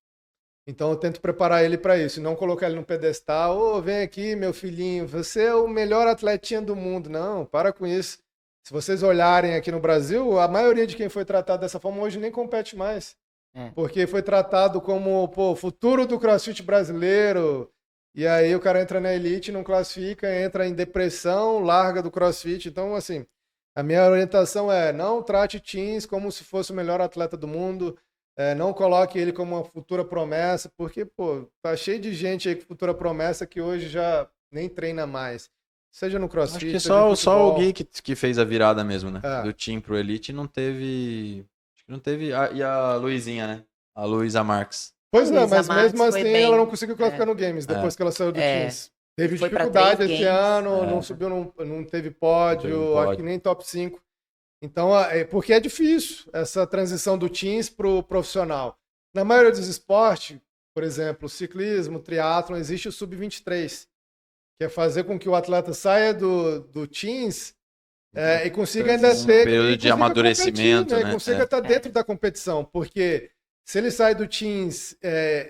Então eu tento preparar ele para isso, e não colocar ele no pedestal. Vem aqui, meu filhinho, você é o melhor atletinha do mundo. Não, para com isso. Se vocês olharem aqui no Brasil, a maioria de quem foi tratado dessa forma hoje nem compete mais. Porque foi tratado como o futuro do CrossFit brasileiro. E aí o cara entra na elite, não classifica, entra em depressão, larga do CrossFit. Então, assim, a minha orientação é não trate Teams como se fosse o melhor atleta do mundo. Não coloque ele como uma futura promessa, porque, tá cheio de gente aí com futura promessa que hoje já nem treina mais. Seja no CrossFit, Acho que seja no só o futebol. Gui que fez a virada mesmo, né? É. Do Team pro Elite não teve. Acho que não teve. E a Luizinha, né? A Luísa Marques. Pois A é, Luísa mas Marques mesmo foi assim bem. ela não conseguiu classificar no Games depois que ela saiu do Teams. Teve Foi pra dificuldade 3 esse games. ano, não subiu, não teve pódio, acho que nem top 5. Então, porque é difícil essa transição do Teams pro profissional. Na maioria dos esportes, por exemplo, ciclismo, triatlon, existe o sub-23, que é fazer com que o atleta saia do Teams e consiga ainda ter... período de amadurecimento, competir, né? E consiga estar dentro da competição, porque se ele sai do Teams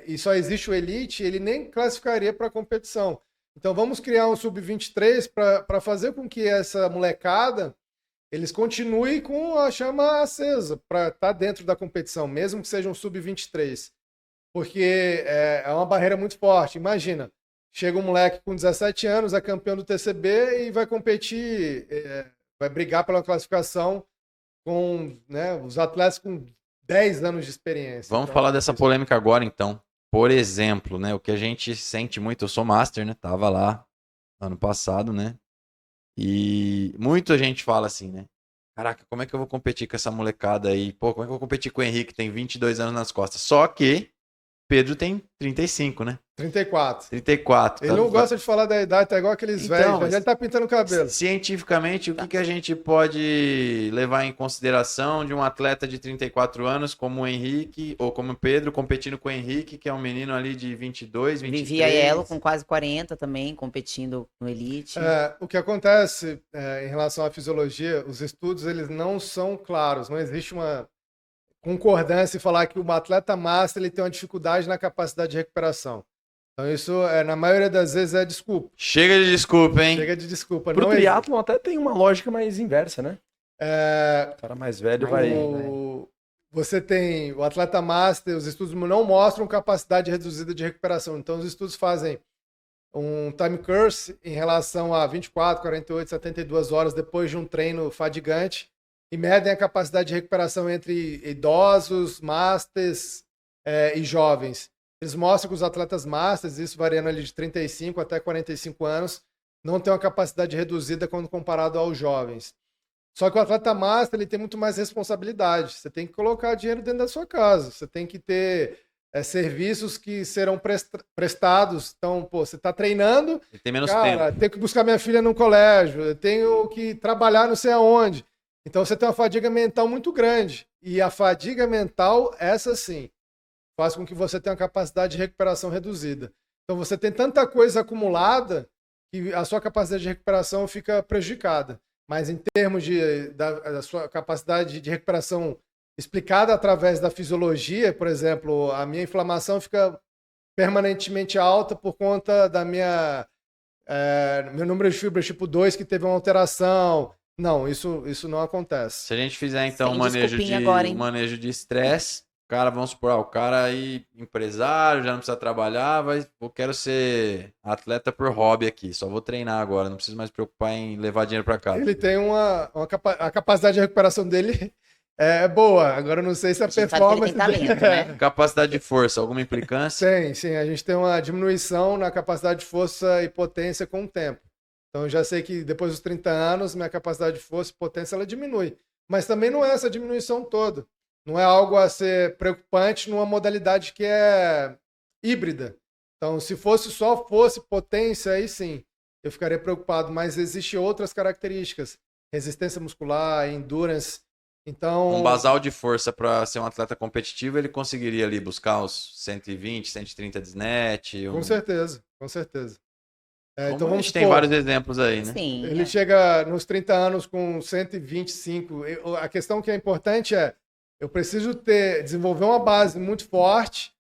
e só existe o Elite, ele nem classificaria para a competição. Então vamos criar um sub-23 para fazer com que essa molecada eles continuem com a chama acesa para estar dentro da competição, mesmo que seja um sub-23. Porque é uma barreira muito forte. Imagina, chega um moleque com 17 anos, é campeão do TCB e vai competir, vai brigar pela classificação com os atletas com 10 anos de experiência. Vamos falar dessa polêmica agora, então. Por exemplo, né? O que a gente sente muito, eu sou master, né? Tava lá ano passado, né? E muita gente fala assim, né? Caraca, como é que eu vou competir com essa molecada aí? Pô, como é que eu vou competir com o Henrique, que tem 22 anos nas costas? Só que Pedro tem 35, né? 34. 34. Ele não gosta de falar da idade, tá igual aqueles velhos, mas ele tá pintando o cabelo. Cientificamente, o que a gente pode levar em consideração de um atleta de 34 anos como o Henrique, ou como o Pedro, competindo com o Henrique, que é um menino ali de 22, 23? Vivi Aiello com quase 40 também, competindo no Elite. O que acontece em relação à fisiologia, os estudos eles não são claros, não existe uma concordância em falar que o atleta master ele tem uma dificuldade na capacidade de recuperação. Então isso, na maioria das vezes, é desculpa. Chega de desculpa, hein? Chega de desculpa. Pro Não triatlon até tem uma lógica mais inversa, né? O cara mais velho vai... Você tem o atleta master, os estudos não mostram capacidade reduzida de recuperação. Então os estudos fazem um time curse em relação a 24, 48, 72 horas depois de um treino fadigante e medem a capacidade de recuperação entre idosos, masters e jovens. Eles mostram que os atletas masters, isso variando ali de 35 até 45 anos, não tem uma capacidade reduzida quando comparado aos jovens. Só que o atleta master ele tem muito mais responsabilidade. Você tem que colocar dinheiro dentro da sua casa. Você tem que ter serviços que serão prestados. Então, pô, você está treinando, Ele tem menos cara, tempo. tenho que buscar minha filha no colégio, eu tenho que trabalhar não sei aonde. Então você tem uma fadiga mental muito grande. E a fadiga mental, essa sim, faz com que você tenha uma capacidade de recuperação reduzida. Então você tem tanta coisa acumulada que a sua capacidade de recuperação fica prejudicada. Mas em termos da sua capacidade de recuperação explicada através da fisiologia, por exemplo, a minha inflamação fica permanentemente alta por conta da meu número de fibras tipo 2 que teve uma alteração. Não, isso não acontece. Se a gente fizer, então, Sem um manejo desculpinha agora, hein? estresse, o cara, vamos supor, o cara aí, empresário, já não precisa trabalhar, eu quero ser atleta por hobby aqui, só vou treinar agora, não preciso mais me preocupar em levar dinheiro para casa. Ele tem a capacidade de recuperação dele é boa. Agora eu não sei se a A gente sabe que ele performance tem talento, né? Capacidade de força, alguma implicância? Sim, a gente tem uma diminuição na capacidade de força e potência com o tempo. Então eu já sei que depois dos 30 anos, minha capacidade de força e potência ela diminui. Mas também não é essa diminuição toda. Não é algo a ser preocupante numa modalidade que é híbrida. Então, se fosse potência, aí sim, eu ficaria preocupado. Mas existem outras características. Resistência muscular, endurance. Então, Um basal de força para ser um atleta competitivo, ele conseguiria ali buscar os 120, 130 de snatch? com certeza, com certeza. Então, a vamos gente tem supor, vários exemplos aí, né? Sim. ele chega nos 30 anos com 125. A questão que é importante é, eu preciso desenvolver uma base muito forte,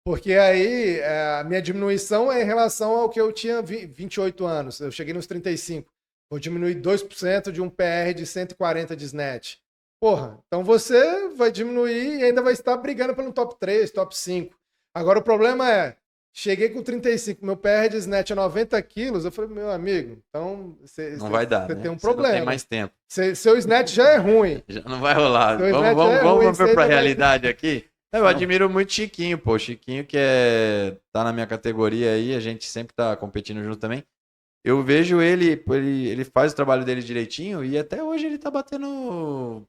porque aí a minha diminuição é em relação ao que eu tinha 28 anos. Eu cheguei nos 35. Vou diminuir 2% de um PR de 140 de snatch. Porra, então você vai diminuir e ainda vai estar brigando pelo top 3, top 5. Agora o problema é, cheguei com 35, meu PR de snatch é 90 quilos, eu falei, meu amigo, então Não vai dar, você né? tem um Você não problema. tem mais tempo. Seu snatch já é ruim. Já não vai rolar. Seu Vamos, snatch vamos, é vamos ruim, ver você pra ainda vai- realidade aqui. Eu admiro muito Chiquinho, pô. Chiquinho que tá na minha categoria aí, a gente sempre tá competindo junto também. Eu vejo ele faz o trabalho dele direitinho e até hoje ele tá batendo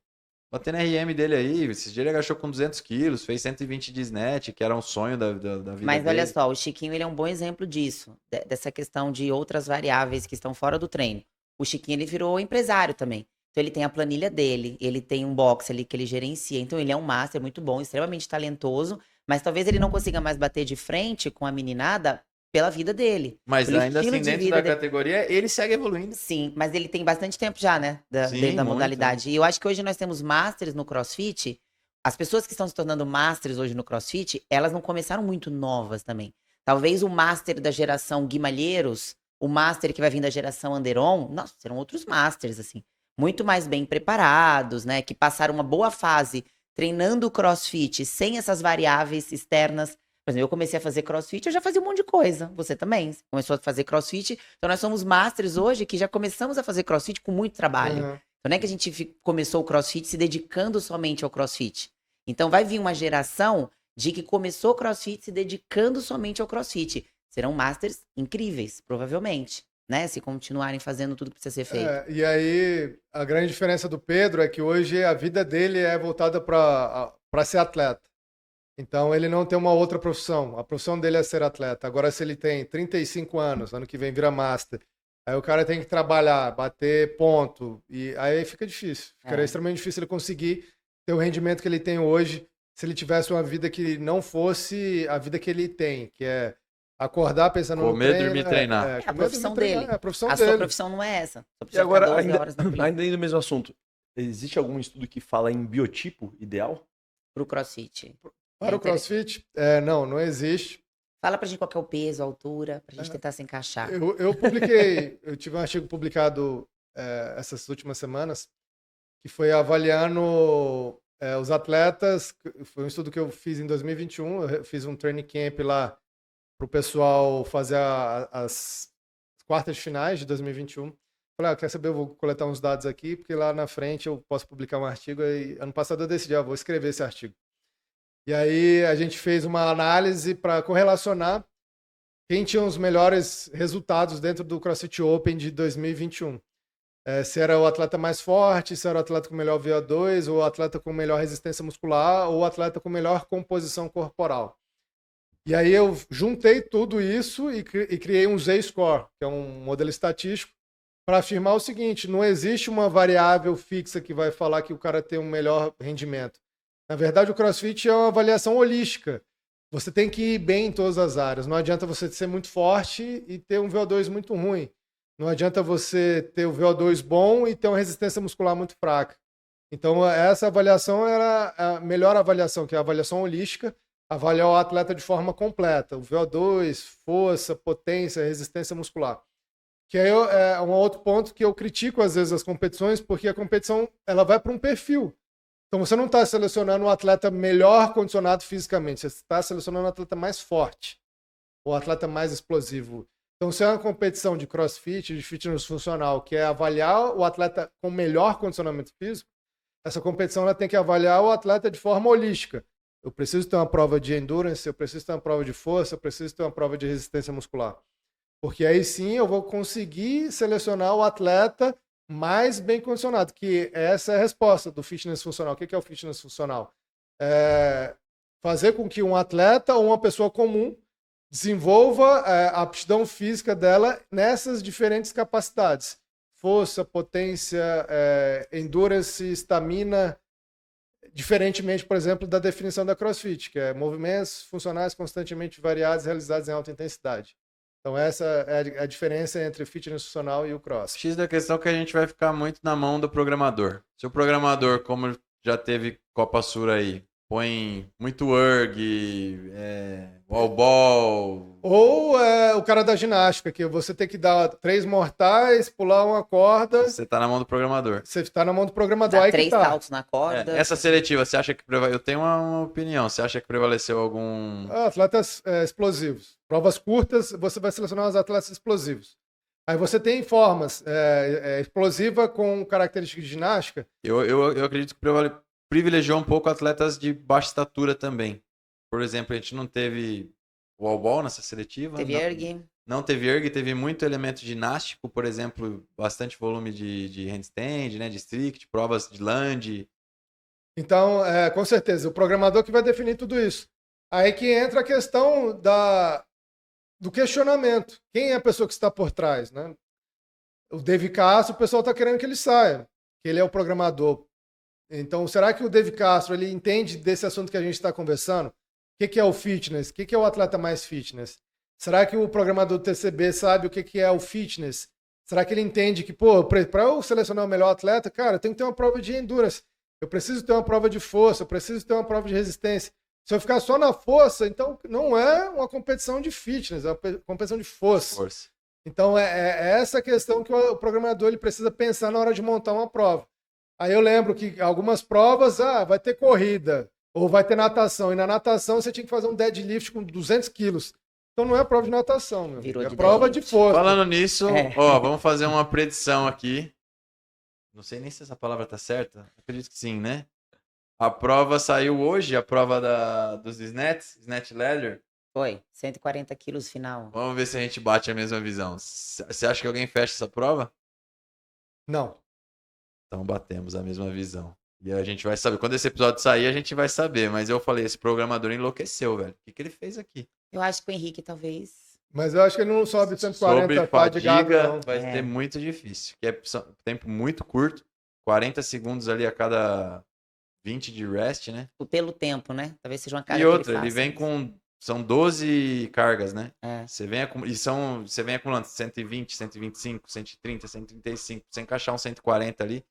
RM dele aí. Esses dias ele agachou com 200 quilos, fez 120 de snatch, que era um sonho da vida Mas dele. olha só, o Chiquinho ele é um bom exemplo disso, dessa questão de outras variáveis que estão fora do treino. O Chiquinho ele virou empresário também. Então ele tem a planilha dele, ele tem um box ali que ele gerencia. Então ele é um master muito bom, extremamente talentoso, mas talvez ele não consiga mais bater de frente com a meninada pela vida dele. Mas pelo ainda estilo assim, de dentro vida da dele. categoria, ele segue evoluindo. Sim, mas ele tem bastante tempo já, né? Sim, Dentro da muito. modalidade. E eu acho que hoje nós temos masters no CrossFit. As pessoas que estão se tornando masters hoje no CrossFit, elas não começaram muito novas também. Talvez o master da geração Guimalheiros, o master que vai vir da geração Anderon, nossa, serão outros masters, assim. Muito mais bem preparados, né? Que passaram uma boa fase treinando o CrossFit sem essas variáveis externas. Por exemplo, eu comecei a fazer CrossFit, eu já fazia um monte de coisa. Você também começou a fazer CrossFit. Então nós somos masters hoje que já começamos a fazer CrossFit com muito trabalho. Uhum. Então não é que a gente começou o CrossFit se dedicando somente ao CrossFit. Então vai vir uma geração de que começou o CrossFit se dedicando somente ao CrossFit. Serão masters incríveis, provavelmente, né? Se continuarem fazendo tudo que precisa ser feito. E aí, a grande diferença do Pedro é que hoje a vida dele é voltada para ser atleta. Então, ele não tem uma outra profissão. A profissão dele é ser atleta. Agora, se ele tem 35 anos, ano que vem vira master, aí o cara tem que trabalhar, bater ponto, e aí fica difícil. Ficaria extremamente difícil ele conseguir ter o rendimento que ele tem hoje se ele tivesse uma vida que não fosse a vida que ele tem, que é acordar pensando no Comer, treino. dormir, treinar. É a comer, profissão dormir, treinar, dele. É a profissão A dele. sua profissão não é essa. Só E precisa agora, ficar 12 horas na colina. ainda no mesmo assunto, existe algum estudo que fala em biotipo ideal? Pro CrossFit. Para o CrossFit? Não existe. Fala pra gente qual que é o peso, a altura, pra gente tentar se encaixar. Eu publiquei, eu tive um artigo publicado essas últimas semanas que foi avaliando os atletas. Foi um estudo que eu fiz em 2021. Eu fiz um training camp lá para o pessoal fazer as quartas de finais de 2021. Falei, quer saber? Eu vou coletar uns dados aqui, porque lá na frente eu posso publicar um artigo. E ano passado eu decidi, vou escrever esse artigo. E aí a gente fez uma análise para correlacionar quem tinha os melhores resultados dentro do CrossFit Open de 2021. Se era o atleta mais forte, se era o atleta com melhor VO2, ou o atleta com melhor resistência muscular, ou o atleta com melhor composição corporal. E aí eu juntei tudo isso e criei um Z-Score, que é um modelo estatístico, para afirmar o seguinte: não existe uma variável fixa que vai falar que o cara tem um melhor rendimento. Na verdade, o CrossFit é uma avaliação holística. Você tem que ir bem em todas as áreas. Não adianta você ser muito forte e ter um VO2 muito ruim. Não adianta você ter o VO2 bom e ter uma resistência muscular muito fraca. Então, essa avaliação era a melhor avaliação, que é a avaliação holística, avaliar o atleta de forma completa. O VO2, força, potência, resistência muscular. Que aí é um outro ponto que eu critico, às vezes, as competições, porque a competição ela vai para um perfil. Então, você não está selecionando um atleta melhor condicionado fisicamente, você está selecionando um atleta mais forte, ou um atleta mais explosivo. Então, se é uma competição de crossfit, de fitness funcional, que é avaliar o atleta com melhor condicionamento físico, essa competição ela tem que avaliar o atleta de forma holística. Eu preciso ter uma prova de endurance, eu preciso ter uma prova de força, eu preciso ter uma prova de resistência muscular. Porque aí sim eu vou conseguir selecionar o atleta mais bem condicionado, que essa é a resposta do fitness funcional. O que é o fitness funcional? Fazer com que um atleta ou uma pessoa comum desenvolva a aptidão física dela nessas diferentes capacidades. Força, potência, endurance, estamina, diferentemente, por exemplo, da definição da CrossFit, que é movimentos funcionais constantemente variados realizados em alta intensidade. Então essa é a diferença entre o fitness funcional e o cross. X da questão é que a gente vai ficar muito na mão do programador. Se o programador, como já teve Copa Sur aí, põe muito erg, wall ball... Ou o cara da ginástica, que você tem que dar 3 mortais, pular uma corda... Você tá na mão do programador. Você tá na mão do programador. Dá aí 3 que tá. saltos na corda. Essa seletiva, você acha que prevaleceu? Eu tenho uma opinião. Você acha que prevaleceu algum... Atletas explosivos. Provas curtas, você vai selecionar os atletas explosivos. Aí você tem formas explosiva com características de ginástica. Eu acredito que privilegiou um pouco atletas de baixa estatura também. Por exemplo, a gente não teve wall ball nessa seletiva. Teve erg. Não teve erg, teve muito elemento ginástico, por exemplo, bastante volume de handstand, né, de strict, provas de lunge. Então, com certeza, o programador que vai definir tudo isso. Aí que entra a questão do questionamento. Quem é a pessoa que está por trás, né? O Dave Castro, o pessoal está querendo que ele saia, que ele é o programador. Então, será que o Dave Castro ele entende desse assunto que a gente está conversando? O que é o fitness? O que é o atleta mais fitness? Será que o programador do TCB sabe o que é o fitness? Será que ele entende que, para eu selecionar o melhor atleta, cara, eu tenho que ter uma prova de endurance, eu preciso ter uma prova de força, eu preciso ter uma prova de resistência. Se eu ficar só na força, então não é uma competição de fitness, é uma competição de força. Então é essa questão que o programador ele precisa pensar na hora de montar uma prova. Aí eu lembro que algumas provas, vai ter corrida, ou vai ter natação, e na natação você tinha que fazer um deadlift com 200 quilos. Então não é prova de natação, meu. Virou É de prova de força. Falando nisso, vamos fazer uma predição aqui. Não sei nem se essa palavra tá certa. Acredito que sim, né? A prova saiu hoje, a prova dos Snatch Ladder. Foi, 140 quilos final. Vamos ver se a gente bate a mesma visão. Você acha que alguém fecha essa prova? Não. Então batemos a mesma visão. E a gente vai saber. Quando esse episódio sair, a gente vai saber. Mas eu falei, esse programador enlouqueceu, velho. O que ele fez aqui? Eu acho que o Henrique talvez... Mas eu acho que ele não sobe 140 Sobre fadigado, fadiga, não. vai ser muito difícil. Que é tempo muito curto. 40 segundos ali a cada 20 de rest, né? Pelo tempo, né? Talvez seja uma carga E outra, que ele faça. vem com... São 12 cargas, né? Você vem acumulando 120, 125, 130, 135. Você encaixar um 140 ali.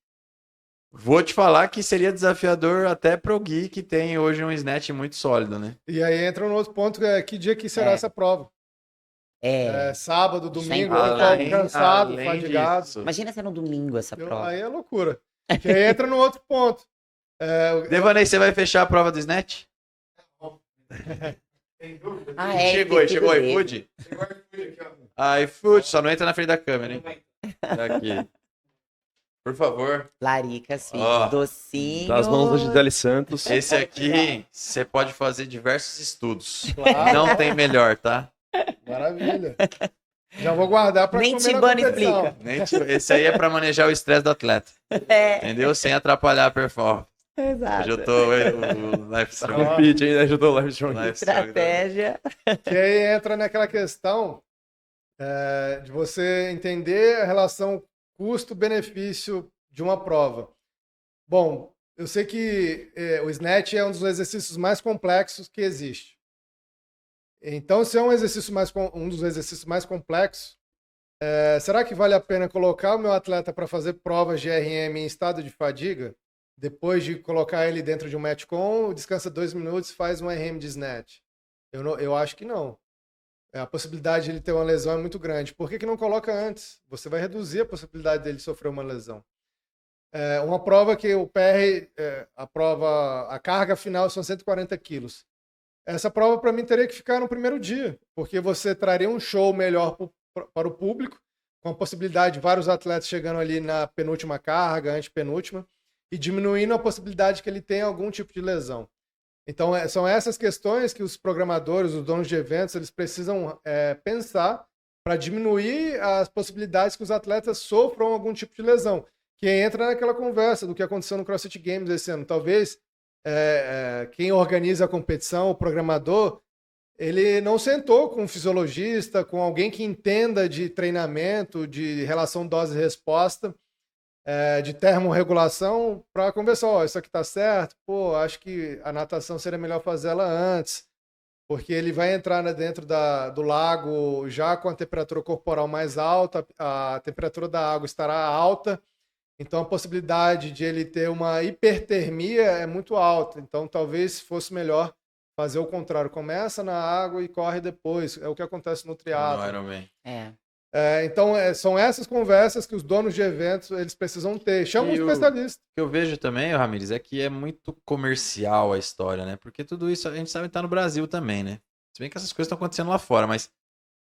Vou te falar que seria desafiador até pro Gui, que tem hoje um snatch muito sólido, né? E aí entra um outro ponto, que dia que será essa prova? Sábado, domingo, Além- cansado, fadigado. disso. Imagina se é no domingo essa prova. Aí é loucura. Que aí entra no outro ponto. Devaney, você vai fechar a prova do snatch? Chegou o iFood? iFood, só não entra na frente da câmera, hein? Aqui. Por favor. Laricas, filho, Ó, docinho. Das mãos da Gisele Santos. Esse aqui, você pode fazer diversos estudos. Claro. Não tem melhor, tá? Maravilha. Já vou guardar para comer na Mentibano competição. explica. Esse aí é pra manejar o estresse do atleta, É, entendeu? Sem atrapalhar a performance. exato. Hoje eu tô o Life Tá Strong. com pitch ainda, ajudou o Live Strong. Life Strong. Estratégia. Que aí entra naquela questão de você entender a relação custo-benefício de uma prova. Bom, eu sei que o snatch é um dos exercícios mais complexos que existe. Então, se é um dos exercícios mais complexos, será que vale a pena colocar o meu atleta para fazer provas de RM em estado de fadiga? Depois de colocar ele dentro de um match com, descansa 2 minutos e faz um RM de snatch? Eu acho que não. A possibilidade de ele ter uma lesão é muito grande. Por que não coloca antes? Você vai reduzir a possibilidade dele sofrer uma lesão. Uma prova que o PR, a carga final são 140 quilos. Essa prova, para mim, teria que ficar no primeiro dia, porque você traria um show melhor para o público, com a possibilidade de vários atletas chegando ali na penúltima carga, antepenúltima, e diminuindo a possibilidade que ele tenha algum tipo de lesão. Então, são essas questões que os programadores, os donos de eventos, eles precisam pensar para diminuir as possibilidades que os atletas sofram algum tipo de lesão, que entra naquela conversa do que aconteceu no CrossFit Games esse ano. Talvez quem organiza a competição, o programador, ele não sentou com um fisiologista, com alguém que entenda de treinamento, de relação dose-resposta, de termorregulação, para conversar, isso aqui está certo, acho que a natação seria melhor fazer ela antes, porque ele vai entrar dentro do lago já com a temperatura corporal mais alta, a temperatura da água estará alta, então a possibilidade de ele ter uma hipertermia é muito alta, então talvez fosse melhor fazer o contrário, começa na água e corre depois, é o que acontece no triatlo. No Ironman. Então, são essas conversas que os donos de eventos eles precisam ter. Chama um especialista. O que eu vejo também, Ramires, é que é muito comercial a história, né? Porque tudo isso a gente sabe que tá no Brasil também, né? Se bem que essas coisas estão acontecendo lá fora, mas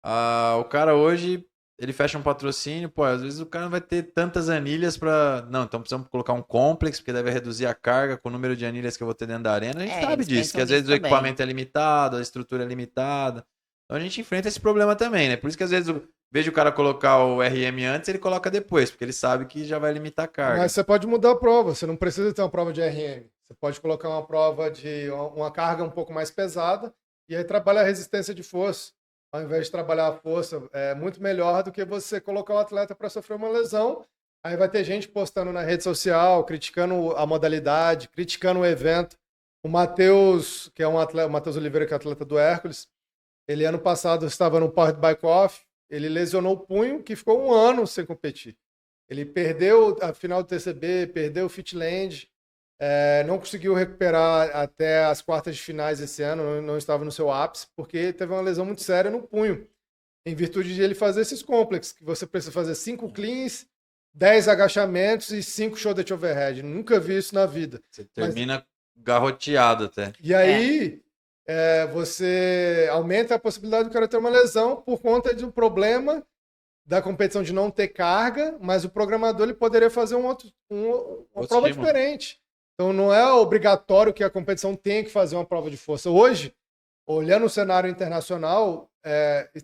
o cara hoje, ele fecha um patrocínio, às vezes o cara não vai ter tantas anilhas pra... Não, então precisamos colocar um complexo, porque deve reduzir a carga com o número de anilhas que eu vou ter dentro da arena. A gente sabe eles disso, que pensam às vezes o nisso também. equipamento é limitado, a estrutura é limitada. Então a gente enfrenta esse problema também, né? Por isso que às vezes vejo o cara colocar o RM antes, ele coloca depois, porque ele sabe que já vai limitar a carga. Mas você pode mudar a prova, você não precisa ter uma prova de RM. Você pode colocar uma prova de uma carga um pouco mais pesada e aí trabalha a resistência de força. Ao invés de trabalhar a força, é muito melhor do que você colocar o atleta para sofrer uma lesão. Aí vai ter gente postando na rede social, criticando a modalidade, criticando o evento. O Matheus, que é um atleta, o Matheus Oliveira, que é atleta do Hércules, ele ano passado estava no Powered Bike Off, ele lesionou o punho, que ficou 1 ano sem competir. Ele perdeu a final do TCB, perdeu o Fitland, não conseguiu recuperar até as quartas de finais esse ano, não estava no seu ápice, porque teve uma lesão muito séria no punho, em virtude de ele fazer esses complexos, que você precisa fazer 5 cleans, 10 agachamentos e 5 shoulder to overhead. Nunca vi isso na vida. Você termina garroteado até. E aí... você aumenta a possibilidade do cara ter uma lesão por conta de um problema da competição de não ter carga, mas o programador ele poderia fazer uma prova estímulo diferente. Então não é obrigatório que a competição tenha que fazer uma prova de força. Hoje, olhando o cenário internacional,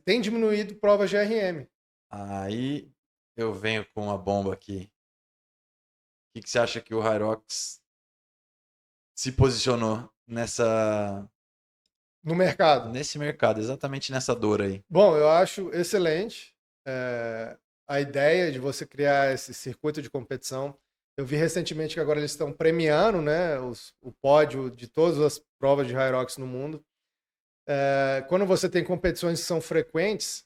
tem diminuído provas de RM. Aí eu venho com uma bomba aqui. O que você acha que o Hyrox se posicionou No mercado. nesse mercado, exatamente nessa dor aí? Bom, eu acho excelente a ideia de você criar esse circuito de competição. Eu vi recentemente que agora eles estão premiando, né, o pódio de todas as provas de Hyrox no mundo. Quando você tem competições que são frequentes,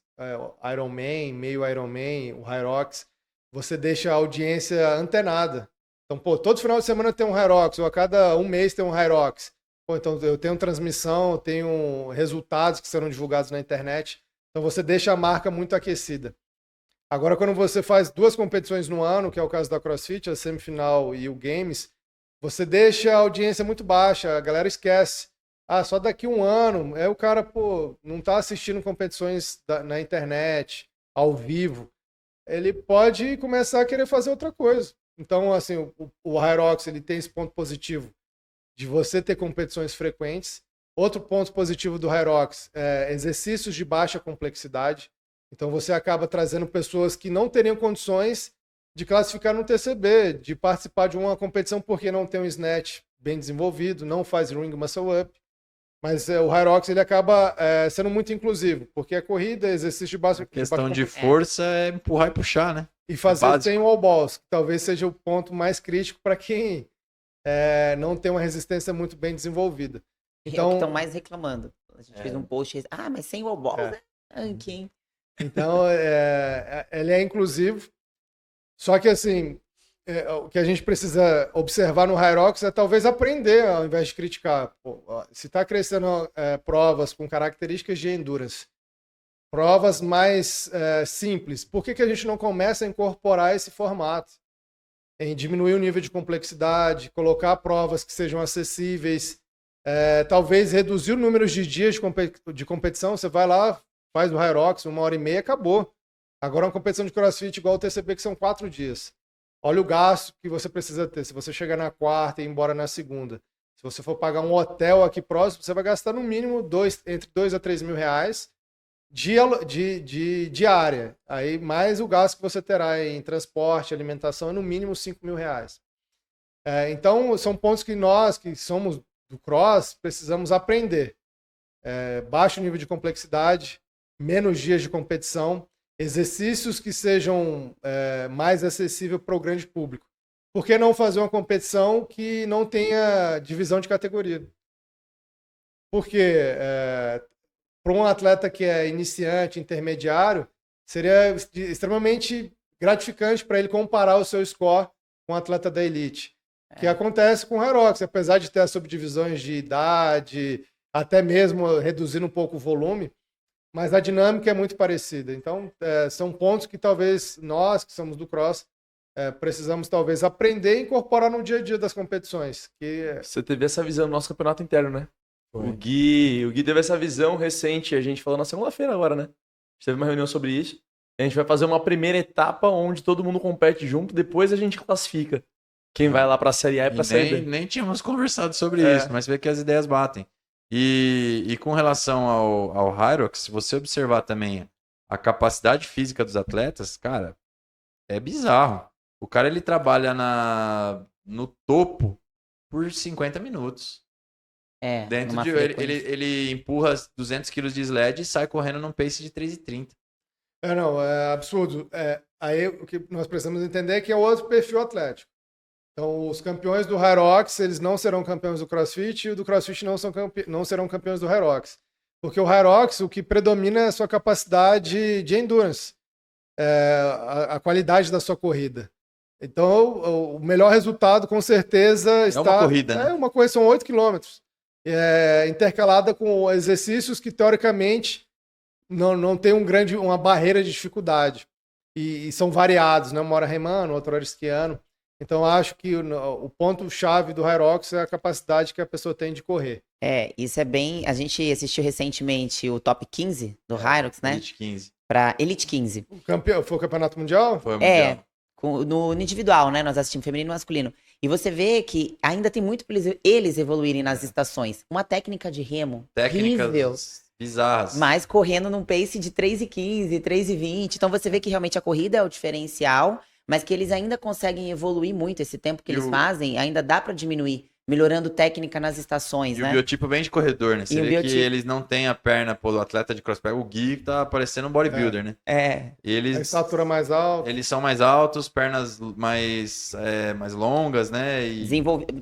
Ironman, meio Ironman, o Hyrox, você deixa a audiência antenada. Então, todo final de semana tem um Hyrox, ou a cada 1 mês tem um Hyrox. Então eu tenho transmissão, eu tenho resultados que serão divulgados na internet. Então você deixa a marca muito aquecida. Agora, quando você faz 2 competições no ano, que é o caso da CrossFit, a semifinal e o Games, você deixa a audiência muito baixa, a galera esquece. Só daqui 1 ano, o cara, não está assistindo competições na internet, ao vivo. Ele pode começar a querer fazer outra coisa. Então, assim, o Hyrox, ele tem esse ponto positivo de você ter competições frequentes, Outro ponto positivo do Hyrox é exercícios de baixa complexidade. Então você acaba trazendo pessoas que não teriam condições de classificar no TCB, de participar de uma competição porque não tem um snatch bem desenvolvido, não faz ring muscle up. Mas o Hyrox ele acaba sendo muito inclusivo, porque a corrida, exercício de baixa Questão de força é empurrar e puxar, né? e fazer básico. sem wall balls, que talvez seja o ponto mais crítico para quem não tem uma resistência muito bem desenvolvida. É o que Então, estão mais reclamando. A gente fez um post, mas sem wall balls, É. né? Ranking. então ele é inclusivo. Só que assim, o que a gente precisa observar no Hyrox é talvez aprender ao invés de criticar. Pô, se está crescendo provas com características de endurance, provas mais simples, por que a gente não começa a incorporar esse formato? Em diminuir o nível de complexidade, colocar provas que sejam acessíveis, talvez reduzir o número de dias de competição. Você vai lá, faz o Hyrox, 1h30, acabou. Agora uma competição de CrossFit igual o TCP, que são 4 dias. Olha o gasto que você precisa ter. Se você chegar na quarta e ir embora na segunda. Se você for pagar um hotel aqui próximo, você vai gastar no mínimo entre 2 a 3 mil reais de diária. Aí mais o gasto que você terá em transporte, alimentação, é no mínimo 5 mil reais. Então, são pontos que nós, que somos do Cross, precisamos aprender. Baixo nível de complexidade, menos dias de competição, exercícios que sejam mais acessíveis para o grande público. Por que não fazer uma competição que não tenha divisão de categoria? Porque para um atleta que é iniciante, intermediário, seria extremamente gratificante para ele comparar o seu score com um atleta da elite. Que acontece com o Hyrox, apesar de ter as subdivisões de idade, até mesmo reduzindo um pouco o volume, mas a dinâmica é muito parecida. Então, são pontos que talvez nós, que somos do Cross, precisamos talvez aprender e incorporar no dia a dia das competições. Você teve essa visão no nosso campeonato interno, né? Foi. O Gui teve essa visão recente, a gente falou na segunda-feira agora, né? A gente teve uma reunião sobre isso. A gente vai fazer uma primeira etapa onde todo mundo compete junto, depois a gente classifica quem vai lá pra Série A e pra Série B. Nem tínhamos conversado sobre isso, mas vê que as ideias batem. E com relação ao Hyrox, se você observar também a capacidade física dos atletas, cara, é bizarro. O cara, ele trabalha no topo por 50 minutos. Dentro numa de frequência. ele empurra 200 quilos de sled e sai correndo num pace de 3,30. Não, é absurdo. Aí o que nós precisamos entender é que é outro perfil atlético. Então, os campeões do Hyrox, eles não serão campeões do CrossFit e o do CrossFit não serão campeões do Hyrox. Porque o Hyrox, o que predomina é a sua capacidade de endurance, a qualidade da sua corrida. Então, o melhor resultado, com certeza, está... uma corrida, né? Uma corrida, são 8 quilômetros. Intercalada com exercícios que, teoricamente, não tem uma barreira de dificuldade. E são variados, né? Uma hora remando, outra hora esquiando. Então, acho que o ponto-chave do Hyrox é a capacidade que a pessoa tem de correr. Isso é bem... A gente assistiu recentemente o Top 15 do Hyrox, né? Elite 15. Pra Elite 15. Foi o campeonato mundial? Foi o mundial. No individual, né? Nós assistimos feminino e masculino. E você vê que ainda tem muito pra eles evoluírem nas estações. Uma técnica de remo horrível, Técnicas bizarras. mas correndo num pace de 3,15, 3,20. Então você vê que realmente a corrida é o diferencial, mas que eles ainda conseguem evoluir muito. Esse tempo que eles fazem, ainda dá pra diminuir, melhorando técnica nas estações, E né? o biotipo bem de corredor, né? Você E o vê biotipo. que eles não têm a perna pelo atleta de crossfit. O Gui tá parecendo um bodybuilder, né? A Eles estatura mais alta. são mais altos, pernas mais longas, né? E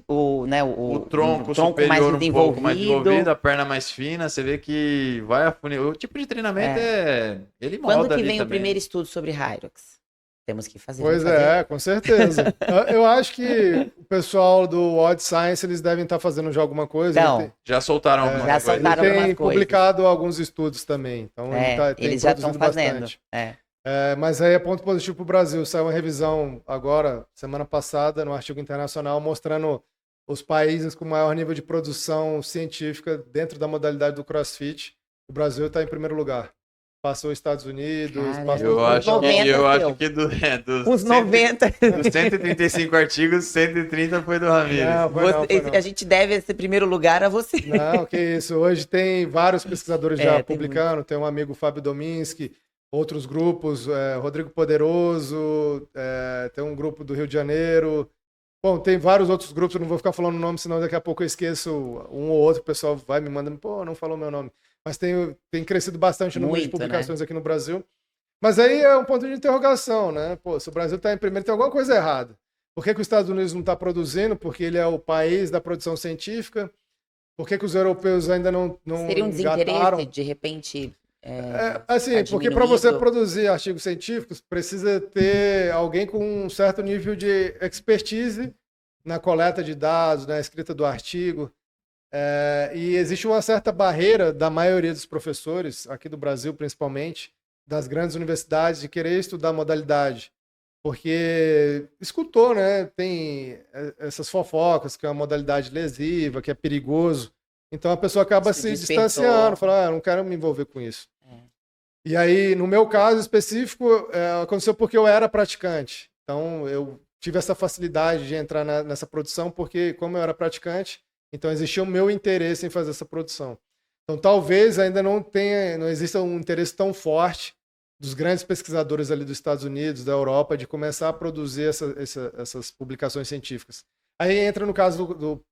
o tronco superior um pouco mais desenvolvido, a perna mais fina. Você vê que vai afunir. O tipo de treinamento ele molda Quando que ali vem o também. primeiro estudo sobre Hyrox? Temos que fazer. Pois vamos fazer. com certeza. Eu acho que o pessoal do Odd Science, eles devem estar fazendo já alguma coisa. Então, Já soltaram alguma já coisa. soltaram Ele tem algumas coisas. publicado alguns estudos também. Então, tem eles já estão produzido fazendo. bastante. Mas aí é ponto positivo para o Brasil. Saiu uma revisão agora, semana passada, no artigo internacional, mostrando os países com maior nível de produção científica dentro da modalidade do CrossFit. O Brasil está em primeiro lugar. passou os Estados Unidos, Cara, passou Eu Uns acho que, 90 eu acho seu. que dos, Uns 90. dos 135 artigos, 130 foi do Ramires. Não, foi não, foi não. A gente deve esse primeiro lugar a você. Não, que isso. Hoje tem vários pesquisadores já tem publicando. Tem um amigo, Fábio Dominski, outros grupos, Rodrigo Poderoso, tem um grupo do Rio de Janeiro. Bom, tem vários outros grupos, eu não vou ficar falando o nome, senão daqui a pouco eu esqueço um ou outro, o pessoal vai me mandando, pô, não falou meu nome. Mas tem crescido bastante o número de Muito, publicações aqui no Brasil. Mas aí é um ponto de interrogação, né? Pô, se o Brasil está em primeiro, tem alguma coisa errada. Por que os Estados Unidos não está produzindo? Porque ele é o país da produção científica. Por que os europeus ainda não Seria um desinteresse, engataram? de repente. Assim, tá porque para você diminuindo. produzir artigos científicos, precisa ter alguém com um certo nível de expertise na coleta de dados, na escrita do artigo. E existe uma certa barreira da maioria dos professores, aqui do Brasil principalmente, das grandes universidades, de querer estudar modalidade. Porque escutou, né? Tem essas fofocas, que é uma modalidade lesiva, que é perigoso. Então a pessoa acaba se dispersou. distanciando, fala, eu não quero me envolver com isso. E aí, no meu caso específico, aconteceu porque eu era praticante. Então eu tive essa facilidade de entrar nessa produção, porque como eu era praticante, então existia o meu interesse em fazer essa produção. Então talvez ainda não exista um interesse tão forte dos grandes pesquisadores ali dos Estados Unidos, da Europa, de começar a produzir essas publicações científicas. Aí entra no caso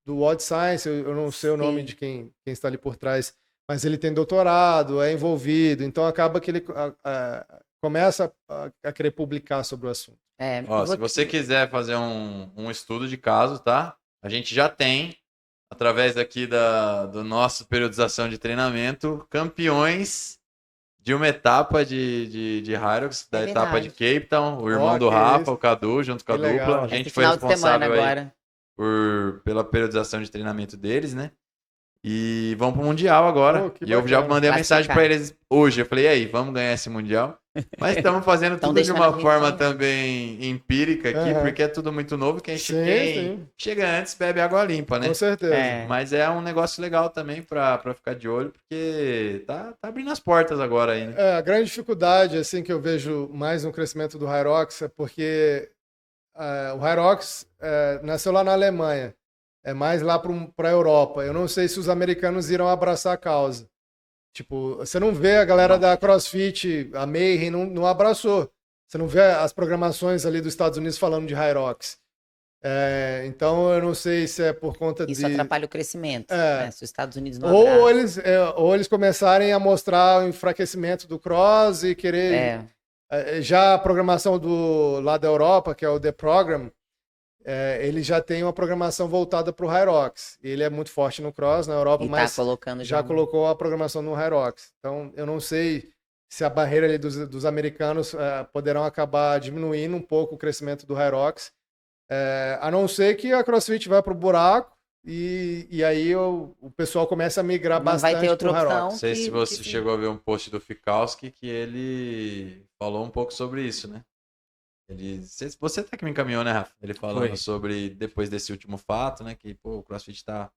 do Odd Science, eu não sei o nome de quem está ali por trás, mas ele tem doutorado, é envolvido, então acaba que ele começa a querer publicar sobre o assunto. Ó, se você quiser fazer um estudo de caso, tá? A gente já tem, através aqui do nosso periodização de treinamento, campeões de uma etapa de Hyrox, da etapa de Cape Town, o irmão do Rafa, o Cadu, junto com a Que dupla. legal. A gente Esse foi final de semana responsável aí agora. pela periodização de treinamento deles, né? E vão pro Mundial agora. Pô, que E eu já bacana. mandei a mensagem Classificar. para eles hoje. Eu falei, e aí, vamos ganhar esse Mundial? Mas estamos fazendo Tão tudo de deixando uma a gente forma só. também empírica aqui, Aham. porque é tudo muito novo. Quem Sim. chega antes bebe água limpa, né? Com certeza. Mas é um negócio legal também para ficar de olho, porque tá abrindo as portas agora aí, né? A grande dificuldade assim que eu vejo mais no crescimento do Hyrox é porque o Hyrox nasceu lá na Alemanha, é mais lá para a Europa. Eu não sei se os americanos irão abraçar a causa. Tipo, você não vê a galera da CrossFit, a Mayhem, não abraçou. Você não vê as programações ali dos Estados Unidos falando de Hyrox. Então eu não sei se é por conta Isso de... atrapalha o crescimento, né? Se os Estados Unidos não Ou eles começarem a mostrar o enfraquecimento do cross e querer... Já a programação lá da Europa, que é o The Program, ele já tem uma programação voltada para o Hyrox. Ele é muito forte no cross na Europa, E mas tá colocando já colocou a programação no Hyrox. Então eu não sei se a barreira ali dos americanos poderão acabar diminuindo um pouco o crescimento do Hyrox. A não ser que a CrossFit vá para o buraco e aí o pessoal começa a migrar Não bastante vai ter outra pro Hyrox. opção. Não sei se que- você que- chegou a ver um post do Fikowski que ele falou um pouco sobre isso, né? Você até que me encaminhou, né, Rafa? Ele falando Foi. sobre, depois desse último fato, né? Que o CrossFit tá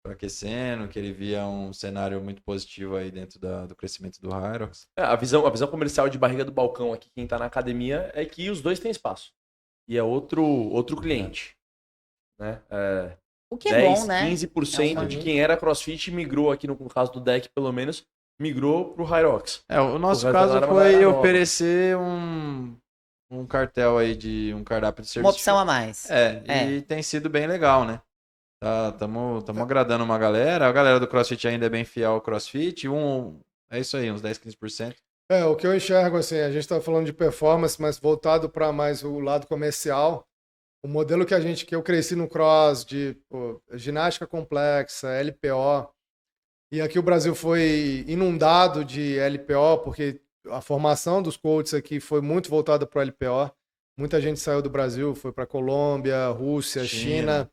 enfraquecendo, que ele via um cenário muito positivo aí dentro do crescimento do Hyrox. A visão comercial de barriga do balcão aqui, quem tá na academia, é que os dois têm espaço. E é outro cliente. Né? O que é 10, bom, né? 15% de quem era CrossFit migrou aqui, no caso do deck, pelo menos, migrou pro Hyrox. O nosso O resto da caso galera foi era nova. oferecer um cartel aí de um cardápio de serviço. Uma opção a mais. E tem sido bem legal, né? Estamos agradando uma galera. A galera do CrossFit ainda é bem fiel ao CrossFit. É isso aí, uns 10, 15%. O que eu enxergo, assim, a gente está falando de performance, mas voltado para mais o lado comercial. O modelo que eu cresci no cross, de ginástica complexa, LPO, e aqui o Brasil foi inundado de LPO, porque a formação dos coaches aqui foi muito voltada para o LPO. Muita gente saiu do Brasil, foi para Colômbia, Rússia, China.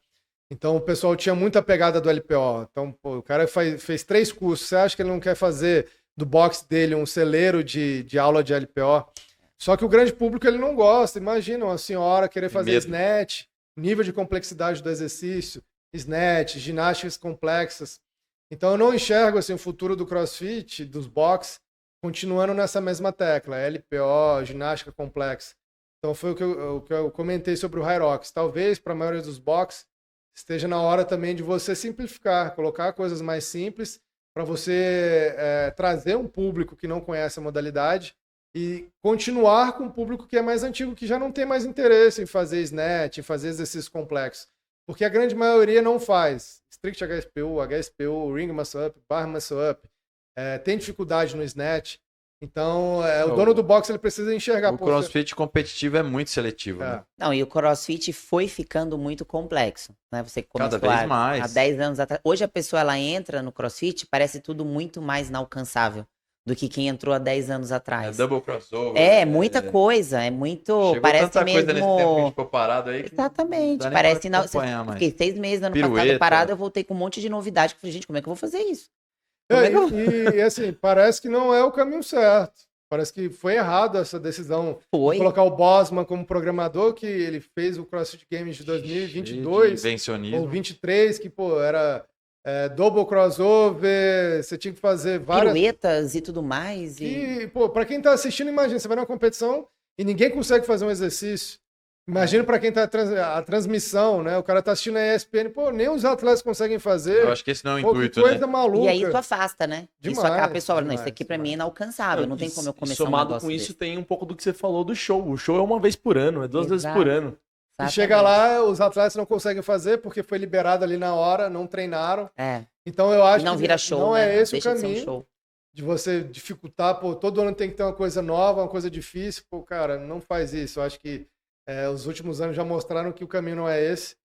Então o pessoal tinha muita pegada do LPO. Então o cara fez 3 cursos. Você acha que ele não quer fazer do box dele um celeiro de aula de LPO? Só que o grande público ele não gosta. Imagina uma senhora querer fazer snatch, nível de complexidade do exercício, snatch, ginásticas complexas. Então eu não enxergo assim, o futuro do CrossFit, dos box, continuando nessa mesma tecla, LPO, ginástica complexa. Então foi o que eu comentei sobre o Hyrox. Talvez para a maioria dos box esteja na hora também de você simplificar, colocar coisas mais simples para você trazer um público que não conhece a modalidade e continuar com um público que é mais antigo, que já não tem mais interesse em fazer snatch, em fazer exercícios complexos. Porque a grande maioria não faz. Strict HSPU, Ring Muscle Up, Bar Muscle Up, tem dificuldade no snatch. Então, o dono do boxe ele precisa enxergar. O CrossFit competitivo é muito seletivo, né? Não, e o CrossFit foi ficando muito complexo, né? Você começou Cada vez mais. há 10 anos atrás. Hoje a pessoa ela entra no CrossFit, parece tudo muito mais inalcançável do que quem entrou há 10 anos atrás. Double crossover. Muita coisa, é muito... Chegou parece tanta mesmo... coisa nesse tempo que a gente ficou parado aí. Exatamente, não parece... dá nem pra acompanhar mais. Fiquei 6 meses ano Pirueta. passado parado, eu voltei com um monte de novidade. Eu falei, gente, como é que eu vou fazer isso? E assim, parece que não é o caminho certo. Parece que foi errado essa decisão de colocar o Bosman como programador, que ele fez o CrossFit Games de 2022 ou 23, que era double crossover, você tinha que fazer várias... piruetas e tudo mais. E, pra quem tá assistindo, imagina, você vai numa competição e ninguém consegue fazer um exercício. Imagina para quem tá a transmissão, né? O cara tá assistindo a ESPN, nem os atletas conseguem fazer. Eu acho que esse não é o intuito, que coisa né? maluca. E aí isso afasta, né? Demais, isso acaba, pessoal, demais, isso aqui para mim é inalcançável, não tem como eu começar somado um negócio com isso, desse. tem um pouco do que você falou do show. O show é uma vez por ano, é 2 vezes por ano. E chega lá, os atletas não conseguem fazer porque foi liberado ali na hora, não treinaram. Então eu acho não que vira show, não né? é esse Deixa o de ser um caminho show. de você dificultar. Todo ano tem que ter uma coisa nova, uma coisa difícil. Cara, não faz isso. Eu acho que os últimos anos já mostraram que o caminho não é esse.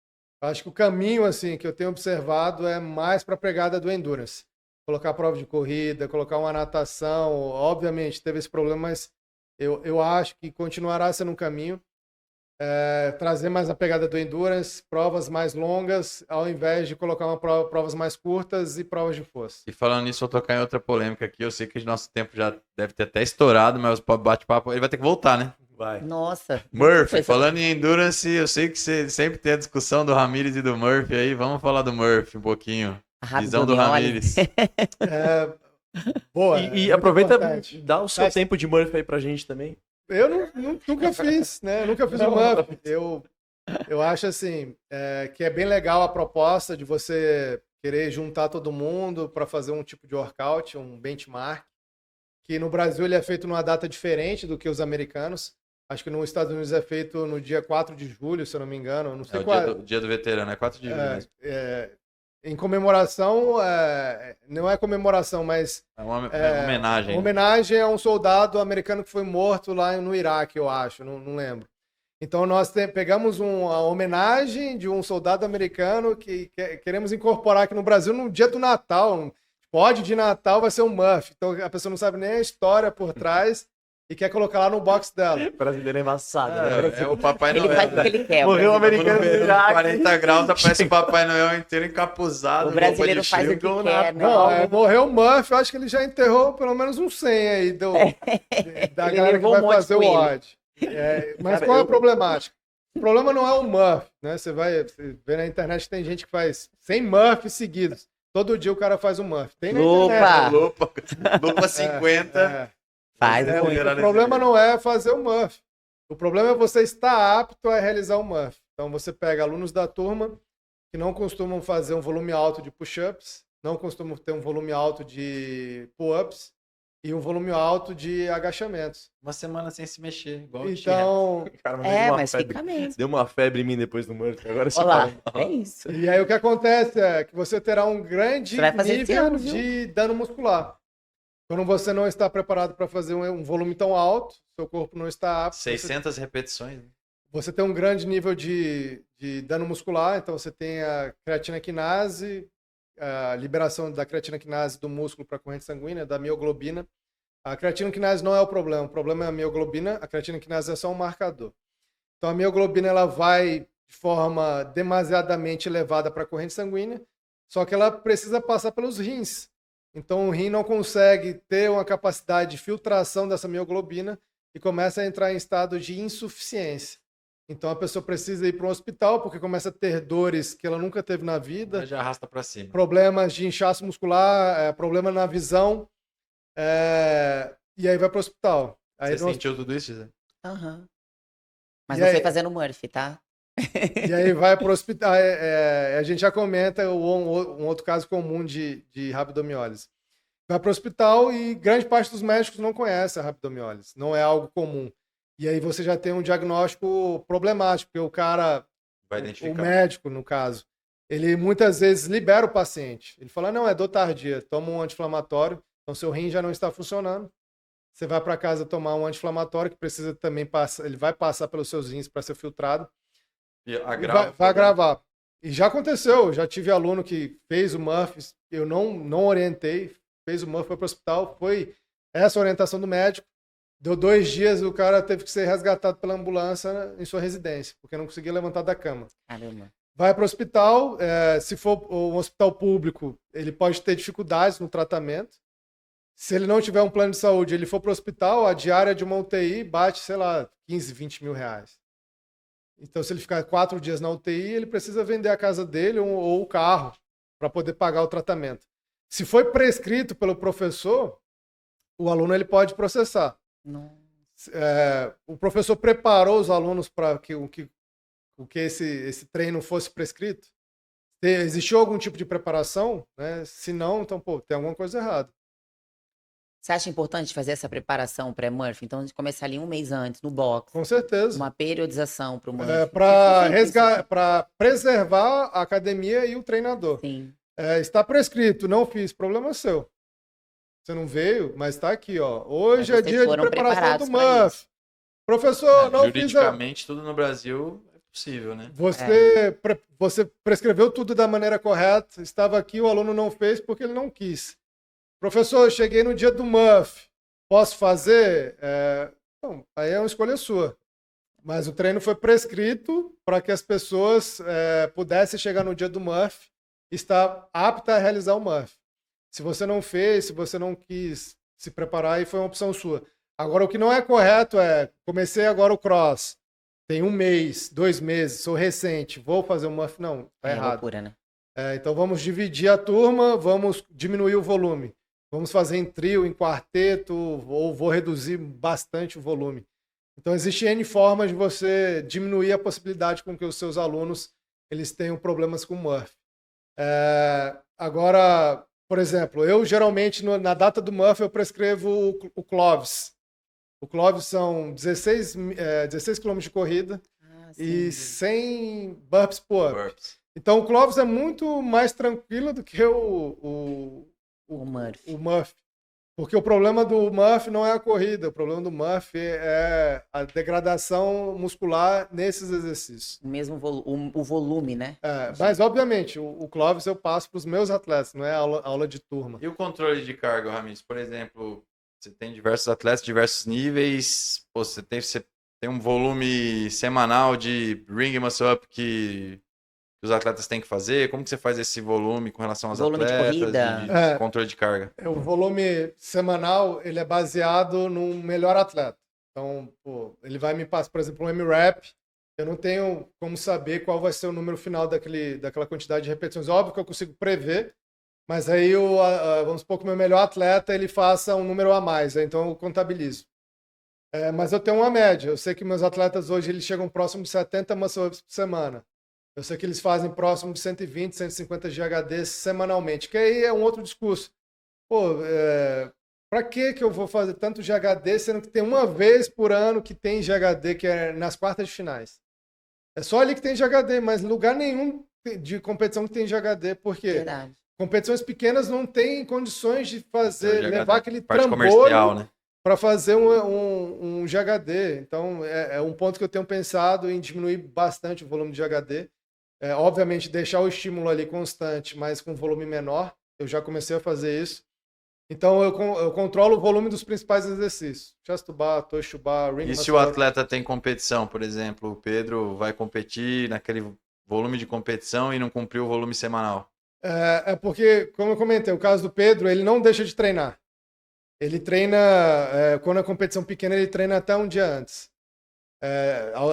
Eu acho que o caminho, assim, que eu tenho observado é mais para a pegada do endurance. Colocar prova de corrida, colocar uma natação. Obviamente, teve esse problema, mas eu acho que continuará sendo um caminho. Trazer mais a pegada do endurance, provas mais longas, ao invés de colocar provas mais curtas e provas de força. E falando nisso, vou tocar em outra polêmica aqui. Eu sei que o nosso tempo já deve ter até estourado, mas o bate-papo ele vai ter que voltar, né? Vai. Nossa. Murphy, falando em endurance, eu sei que você sempre tem a discussão do Ramirez e do Murphy aí. Vamos falar do Murphy um pouquinho. Visão do Ramirez. Boa. E aproveita e dá o seu tempo de Murphy aí pra gente também. Eu nunca fiz, né? Eu nunca fiz o Murphy. Eu acho assim que é bem legal a proposta de você querer juntar todo mundo para fazer um tipo de workout, um benchmark, que no Brasil ele é feito numa data diferente do que os americanos. Acho que nos Estados Unidos é feito no dia 4 de julho, se eu não me engano. Não sei qual dia do veterano, é 4 de julho mesmo. Em comemoração, não é comemoração, mas... É uma homenagem. Uma homenagem a um soldado americano que foi morto lá no Iraque, eu acho, não lembro. Então nós pegamos uma homenagem de um soldado americano que queremos incorporar aqui no Brasil no dia do Natal. Pode de Natal vai ser um Murphy. Então a pessoa não sabe nem a história por trás e quer colocar lá no box dela. O brasileiro é embaçado, né? É o Papai Noel. Ele faz o que ele quer. Morreu um americano no 40 graus, aparece o Papai Noel inteiro encapuzado. O brasileiro faz o que quer, né? Morreu o Murphy, eu acho que ele já enterrou pelo menos uns 100 aí da galera que vai fazer o odd. Mas qual é a problemática? O problema não é o Murphy, né? Você vê na internet que tem gente que faz 100 Murphys seguidos. Todo dia o cara faz um Murphy. Tem na internet. Lupa 50. O problema não é fazer o Murphy. O problema é você estar apto a realizar o Murphy. Então você pega alunos da turma que não costumam fazer um volume alto de push-ups, não costumam ter um volume alto de pull-ups e um volume alto de agachamentos. Uma semana sem se mexer, igual então, cara, mas fica mesmo. Deu uma febre em mim depois do Murphy. Agora você Olá, é isso. E aí o que acontece é que você terá um grande nível de dano muscular. Quando você não está preparado para fazer um volume tão alto, seu corpo não está apto. 600 repetições. Você tem um grande nível de dano muscular, então você tem a creatina quinase, a liberação da creatina quinase do músculo para a corrente sanguínea, da mioglobina. A creatina quinase não é o problema é a mioglobina, a creatina quinase é só um marcador. Então a mioglobina ela vai de forma demasiadamente elevada para a corrente sanguínea, só que ela precisa passar pelos rins. Então o rim não consegue ter uma capacidade de filtração dessa mioglobina e começa a entrar em estado de insuficiência. Então a pessoa precisa ir para um hospital porque começa a ter dores que ela nunca teve na vida. Mas já arrasta para cima. Problemas de inchaço muscular, problema na visão. e aí vai pro hospital. Aí Você sentiu tudo isso, José? Aham. Mas E não aí- foi fazendo Murphy, tá? E aí vai pro hospital. A gente já comenta um outro caso comum de rabdomiólise. Vai pro hospital e grande parte dos médicos não conhece a rabdomiólise. Não é algo comum. E aí você já tem um diagnóstico problemático, porque o cara, Vai o identificar. médico, no caso, ele muitas vezes libera o paciente. Ele fala, não, é dor tardia, toma um anti-inflamatório, então seu rim já não está funcionando. Você vai para casa tomar um anti-inflamatório que precisa também passar, ele vai passar pelos seus rins para ser filtrado. E E agrava. vai agravar. E já aconteceu, já tive aluno que fez o Murphy, eu não orientei, fez o Murphy, foi para o hospital, foi essa orientação do médico. Deu 2 dias, o cara teve que ser resgatado pela ambulância em sua residência, porque não conseguia levantar da cama. Caramba. Vai para o hospital, se for um hospital público, ele pode ter dificuldades no tratamento. Se ele não tiver um plano de saúde, ele for para o hospital, a diária de uma UTI bate, sei lá, 15, 20 mil reais. Então, se ele ficar 4 dias na UTI, ele precisa vender a casa dele ou o carro para poder pagar o tratamento. Se foi prescrito pelo professor, o aluno ele pode processar. Não. O professor preparou os alunos para que esse treino fosse prescrito? Existiu algum tipo de preparação? Né? Se não, então, pô, tem alguma coisa errada. Você acha importante fazer essa preparação pré-Murphy? Então, a gente começar ali um mês antes, no box. Com certeza. Uma periodização pro Murphy. Para preservar a academia e o treinador. Sim. Está prescrito, não fiz, problema seu. Você não veio, mas está aqui, ó. Hoje Mas é vocês dia de foram preparação do preparados pra Murphy. Professor, não fiz. Juridicamente, tudo no Brasil é possível, né? Você prescreveu tudo da maneira correta, estava aqui, o aluno não fez porque ele não quis. Professor, eu cheguei no dia do Murphy, posso fazer? Bom, aí é uma escolha sua. Mas o treino foi prescrito para que as pessoas pudessem chegar no dia do Murphy e estar apta a realizar o Murphy. Se você não fez, se você não quis se preparar, aí foi uma opção sua. Agora, o que não é correto comecei agora o cross, tem 1 mês, 2 meses, sou recente, vou fazer o Murphy. Não, tá errado. Loucura, né? Então vamos dividir a turma, vamos diminuir o volume. Vamos fazer em trio, em quarteto, ou vou reduzir bastante o volume. Então, existem N formas de você diminuir a possibilidade com que os seus alunos eles tenham problemas com o Murphy. Agora, por exemplo, eu geralmente, na data do Murphy, eu prescrevo o Clovis. O Clovis são 16 km de corrida e 100 burpees por up. Burps. Então, o Clovis é muito mais tranquilo do que o Murphy. Porque o problema do Murphy não é a corrida, o problema do Murphy é a degradação muscular nesses exercícios. O mesmo o volume, né? Mas, obviamente, o Clovis eu passo para os meus atletas, não é aula de turma. E o controle de carga, Ramis? Por exemplo, você tem diversos atletas, diversos níveis, você tem um volume semanal de ring muscle up que os atletas têm que fazer? Como que você faz esse volume com relação aos Volume de atletas? corrida. De controle de carga? O volume semanal ele é baseado no melhor atleta. Então, ele vai me passar, por exemplo, um M-Rap. Eu não tenho como saber qual vai ser o número final daquela quantidade de repetições. Óbvio que eu consigo prever, mas aí vamos supor que o meu melhor atleta ele faça um número a mais, então eu contabilizo. Mas eu tenho uma média. Eu sei que meus atletas hoje eles chegam próximo de 70 muscle-ups por semana. Eu sei que eles fazem próximo de 120, 150 GHD semanalmente, que aí é um outro discurso. Para que eu vou fazer tanto GHD, sendo que tem uma vez por ano que tem GHD, que é nas quartas de finais? É só ali que tem GHD, mas lugar nenhum de competição que tem GHD, porque Verdade. competições pequenas não têm condições de levar aquele parte comercial, né? para fazer um GHD. Então, é um ponto que eu tenho pensado em diminuir bastante o volume de GHD. Obviamente, deixar o estímulo ali constante, mas com volume menor. Eu já comecei a fazer isso. Então, eu controlo o volume dos principais exercícios. Chest to bar, toes to bar, ring E se muscle o up. atleta tem competição, por exemplo, o Pedro vai competir naquele volume de competição e não cumpriu o volume semanal? Porque, como eu comentei, o caso do Pedro, ele não deixa de treinar. Ele treina, quando é competição pequena, ele treina até um dia antes.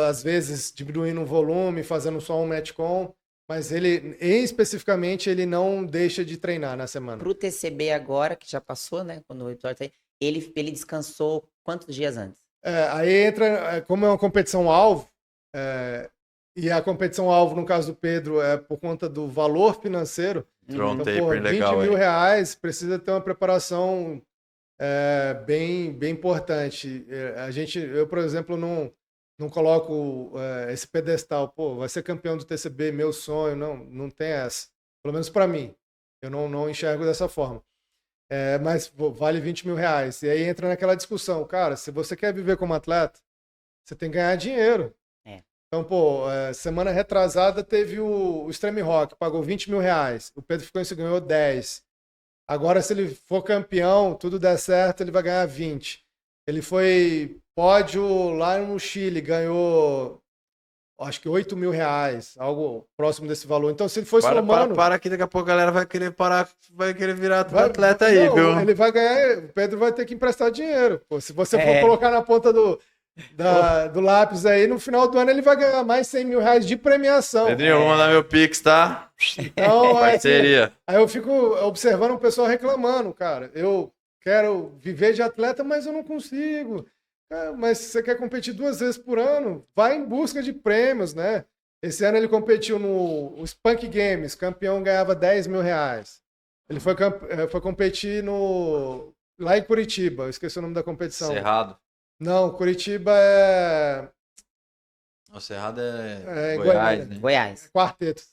Às vezes diminuindo o volume, fazendo só um metcon, mas ele, especificamente, ele não deixa de treinar na semana. Pro TCB agora, que já passou, né? Quando o episódio tá aí, ele descansou quantos dias antes? Aí entra, como é uma competição-alvo, e a competição-alvo, no caso do Pedro, é por conta do valor financeiro. Entrou um Então, taper legal 20 mil aí. reais precisa ter uma preparação bem importante. Eu, por exemplo, não coloco esse pedestal, pô, vai ser campeão do TCB, meu sonho, não tem essa. Pelo menos para mim. Eu não enxergo dessa forma. Mas vale 20 mil reais. E aí entra naquela discussão, cara, se você quer viver como atleta, você tem que ganhar dinheiro. Então, pô, semana retrasada teve o Extreme Rock, pagou 20 mil reais. O Pedro ficou e ganhou 10. Agora, se ele for campeão, tudo der certo, ele vai ganhar 20. Ele foi pódio lá no Chile, ganhou acho que 8 mil reais, algo próximo desse valor. Então, se ele for somando... Para que daqui a pouco a galera vai querer parar, vai querer virar atleta aí, viu? Ele vai ganhar, o Pedro vai ter que emprestar dinheiro. Pô, se você for colocar na ponta do lápis aí, no final do ano ele vai ganhar mais 100 mil reais de premiação. Pedrinho, vou mandar meu Pix, tá? Então, parceria. Aí eu fico observando o pessoal reclamando, cara. Eu quero viver de atleta, mas eu não consigo. Mas se você quer competir 2 vezes por ano, vai em busca de prêmios, né? Esse ano ele competiu no Spunk Games, campeão ganhava 10 mil reais. Ele foi competir lá em Curitiba, eu esqueci o nome da competição. Cerrado. Não, Curitiba é... O Cerrado é em Goiás, né? Goiás. Quartetos.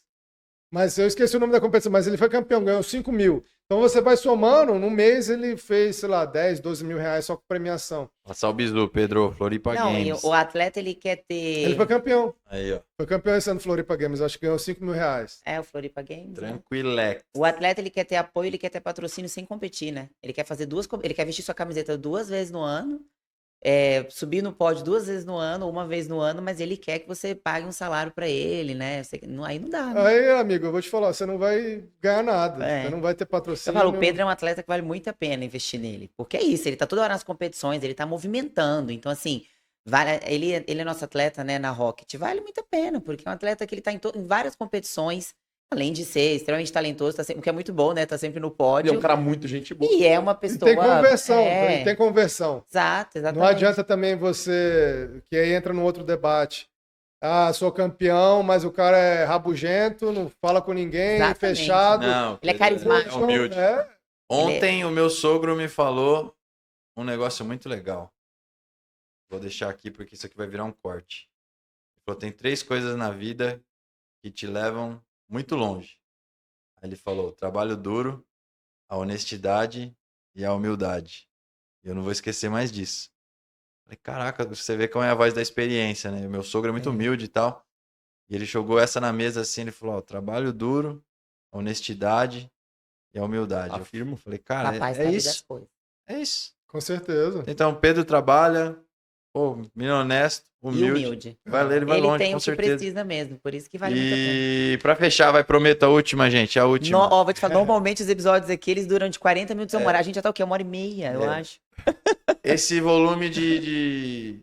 Mas eu esqueci o nome da competição, mas ele foi campeão, ganhou 5 mil. Então você vai somando, no mês ele fez, sei lá, 10, 12 mil reais só com premiação. Passar o bisu, Pedro, Floripa Não, Games. o atleta, ele quer ter... Ele foi campeão. Aí, ó. Foi campeão esse ano do Floripa Games, acho que ganhou 5 mil reais. O Floripa Games. Né? Tranquilex. O atleta, ele quer ter apoio, ele quer ter patrocínio sem competir, né? Ele quer fazer ele quer vestir sua camiseta 2 vezes no ano, subir no pódio 2 vezes no ano, 1 vez no ano, mas ele quer que você pague um salário pra ele, né? Aí não dá, né? Aí, amigo, eu vou te falar, você não vai ganhar nada. Você não vai ter Eu patrocínio. falo, o Pedro é um atleta que vale muito a pena investir nele. Porque é isso, ele tá toda hora nas competições, ele tá movimentando. Então, assim, ele é nosso atleta, né, na Rocket. Vale muito a pena, porque é um atleta que ele tá em várias competições, além de ser extremamente talentoso, o que é muito bom, né? Tá sempre no pódio. Ele é um cara muito gente boa. E é uma pessoa... E tem conversão. Exato, exatamente. Não adianta também você, que aí entra num outro debate. Ah, sou campeão, mas o cara é rabugento, não fala com ninguém, Exatamente. fechado. Não, Ele é carismático. É humilde. É. Ontem o meu sogro me falou um negócio muito legal. Vou deixar aqui porque isso aqui vai virar um corte. Ele falou, tem 3 coisas na vida que te levam muito longe. Aí ele falou, o trabalho duro, a honestidade e a humildade. E eu não vou esquecer mais disso. Falei, caraca, você vê como é a voz da experiência, né? O meu sogro é muito humilde e tal. E ele jogou essa na mesa assim, ele falou, ó, trabalho duro, a honestidade e a humildade. Afirmo. Eu falei, cara, Rapaz, é sabe isso. das coisas. É isso. Com certeza. Então, Pedro trabalha, pô, menino honesto, E humilde. humilde. Vai ler, ele vai Ele longe, tem com o que certeza. precisa mesmo, por isso que vale muito a pena. E pra fechar, vai, prometo a última, gente, a última. Vou te falar, normalmente os episódios aqui, eles duram de 40 minutos a 1 hora. A gente já tá o quê? 1h30, eu acho. Esse volume de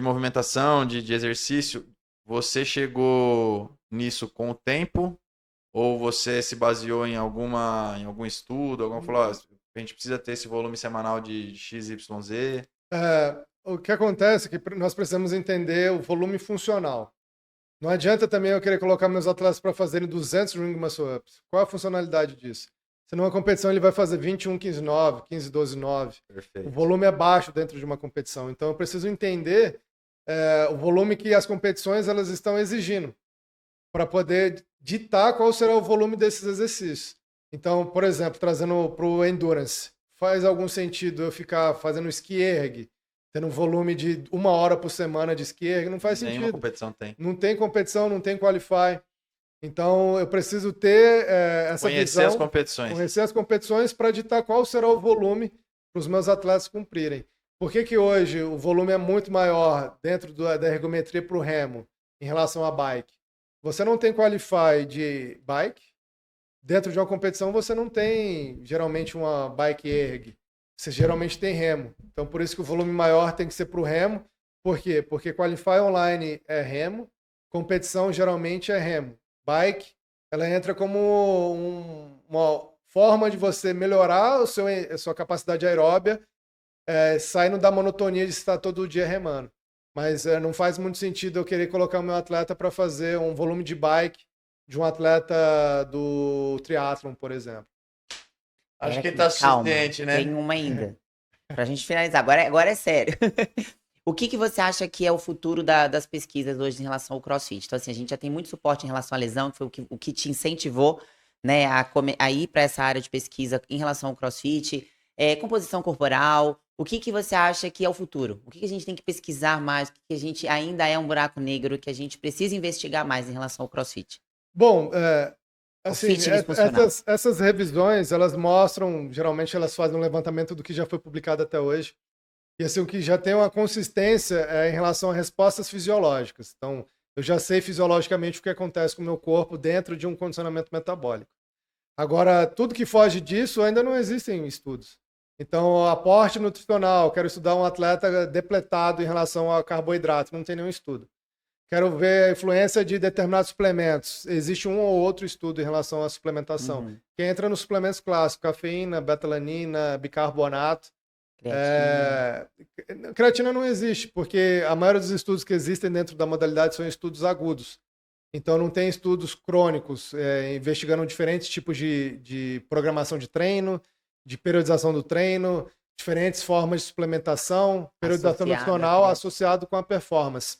movimentação, de exercício, você chegou nisso com o tempo? Ou você se baseou em algum estudo? Alguma falou, ó, a gente precisa ter esse volume semanal de XYZ? O que acontece é que nós precisamos entender o volume funcional. Não adianta também eu querer colocar meus atletas para fazerem 200 ring muscle ups. Qual a funcionalidade disso? Se numa competição ele vai fazer 21, 15, 9, 15, 12, 9. Perfeito. O volume é baixo dentro de uma competição. Então eu preciso entender o volume que as competições elas estão exigindo para poder ditar qual será o volume desses exercícios. Então, por exemplo, trazendo para o endurance, faz algum sentido eu ficar fazendo ski erg, tendo um volume de 1 hora por semana de ski erg? Não faz Nenhuma sentido. competição tem. Não tem competição, não tem qualify. Então, eu preciso ter essa Conhecer visão, as competições. conhecer as competições para ditar qual será o volume para os meus atletas cumprirem. Por que hoje o volume é muito maior dentro da ergometria para o remo em relação à bike? Você não tem qualify de bike. Dentro de uma competição, você não tem, geralmente, uma bike erg. Você geralmente tem remo. Então, por isso que o volume maior tem que ser para o remo. Por quê? Porque qualify online é remo, competição geralmente é remo. Bike, ela entra como uma forma de você melhorar a sua capacidade aeróbia, saindo da monotonia de estar todo dia remando. Mas não faz muito sentido eu querer colocar o meu atleta para fazer um volume de bike de um atleta do triatlon, por exemplo. Acho que tá calma, suficiente, né? tem uma ainda. Pra gente finalizar. Agora é sério. O que você acha que é o futuro das pesquisas hoje em relação ao CrossFit? Então, assim, a gente já tem muito suporte em relação à lesão, que foi o que te incentivou, né, a ir para essa área de pesquisa em relação ao CrossFit, composição corporal. O que você acha que é o futuro? O que a gente tem que pesquisar mais? O que a gente ainda é um buraco negro que a gente precisa investigar mais em relação ao CrossFit? Bom, assim, fitness funcional. essas revisões, elas mostram, geralmente elas fazem um levantamento do que já foi publicado até hoje. E assim, o que já tem uma consistência em relação a respostas fisiológicas. Então, eu já sei fisiologicamente o que acontece com o meu corpo dentro de um condicionamento metabólico. Agora, tudo que foge disso ainda não existem estudos. Então, aporte nutricional, quero estudar um atleta depletado em relação a carboidrato, não tem nenhum estudo. Quero ver a influência de determinados suplementos. Existe um ou outro estudo em relação à suplementação. Uhum. Que entra nos suplementos clássicos, cafeína, betalanina, bicarbonato. Creatina não existe, porque a maioria dos estudos que existem dentro da modalidade são estudos agudos. Então não tem estudos crônicos, investigando diferentes tipos de programação de treino, de periodização do treino, diferentes formas de suplementação, periodização nutricional associado com a performance.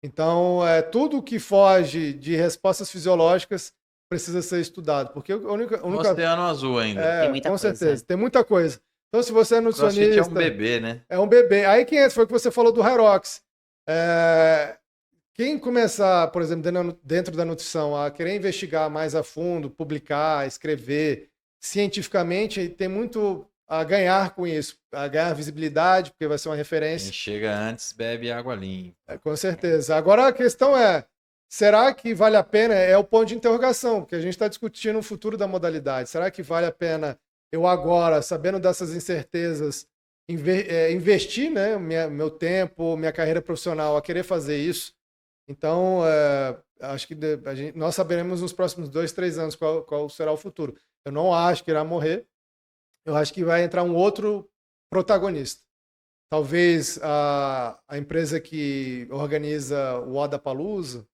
Então, tudo que foge de respostas fisiológicas precisa ser estudado, porque a única... Oceano azul ainda. Tem muita com coisa, certeza, tem muita coisa. Então, se você é CrossFit nutricionista... é um bebê, né? É um bebê. Aí quem entra, foi o que você falou do Hyrox. Quem começar, por exemplo, dentro da nutrição, a querer investigar mais a fundo, publicar, escrever cientificamente, tem muito a ganhar com isso, a ganhar visibilidade, porque vai ser uma referência. Quem chega antes bebe água limpa. Com certeza. Agora a questão é, será que vale a pena? É o ponto de interrogação, porque a gente está discutindo o futuro da modalidade. Será que vale a pena eu agora, sabendo dessas incertezas, investir, né, meu tempo, minha carreira profissional a querer fazer isso? Então, acho que nós saberemos nos próximos 2, 3 anos qual será o futuro. Eu não acho que irá morrer. Eu acho que vai entrar um outro protagonista. Talvez a empresa que organiza o Wodapalooza,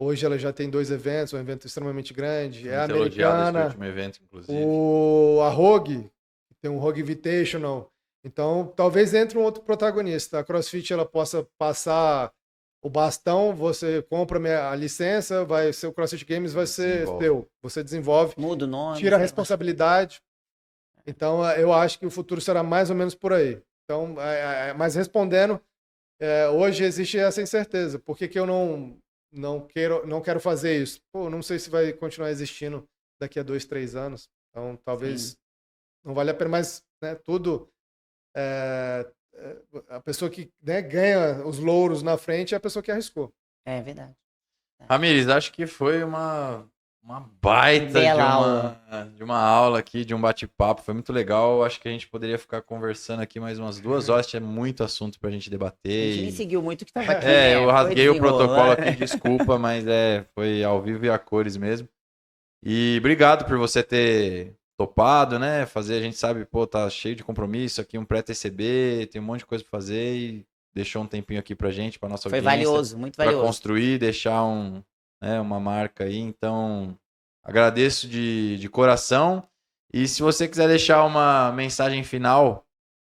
hoje ela já tem 2 eventos, um evento extremamente grande, é Muito elogiado esse americana. último evento, inclusive. A Rogue, tem um Rogue Invitational. Então, talvez entre um outro protagonista. A CrossFit ela possa passar o bastão, você compra a licença, vai ser o CrossFit Games, vai ser teu. Você desenvolve, muda o nome, tira a responsabilidade. Então, eu acho que o futuro será mais ou menos por aí. Então, mas respondendo, hoje existe essa incerteza. Por que eu não quero fazer isso? Pô, não sei se vai continuar existindo daqui a 2, 3 anos. Então, talvez não valha a pena, mas né, tudo... a pessoa que ganha os louros na frente é a pessoa que arriscou. É verdade. Ramires, acho que foi uma baita de uma aula aqui, de um bate-papo. Foi muito legal. Acho que a gente poderia ficar conversando aqui mais umas 2 horas. Tinha muito assunto pra gente A debater. gente nem seguiu muito o que tava aqui, né? Eu rasguei o protocolo desenrolando. aqui, desculpa, mas foi ao vivo e a cores mesmo. E obrigado por você ter topado, né? Fazer, a gente sabe, pô, tá cheio de compromisso aqui, um pré-TCB, tem um monte de coisa pra fazer e deixou um tempinho aqui pra gente, pra nossa Foi audiência. valioso, muito Pra valioso. construir, deixar uma marca aí. Então, agradeço de coração. E se você quiser deixar uma mensagem final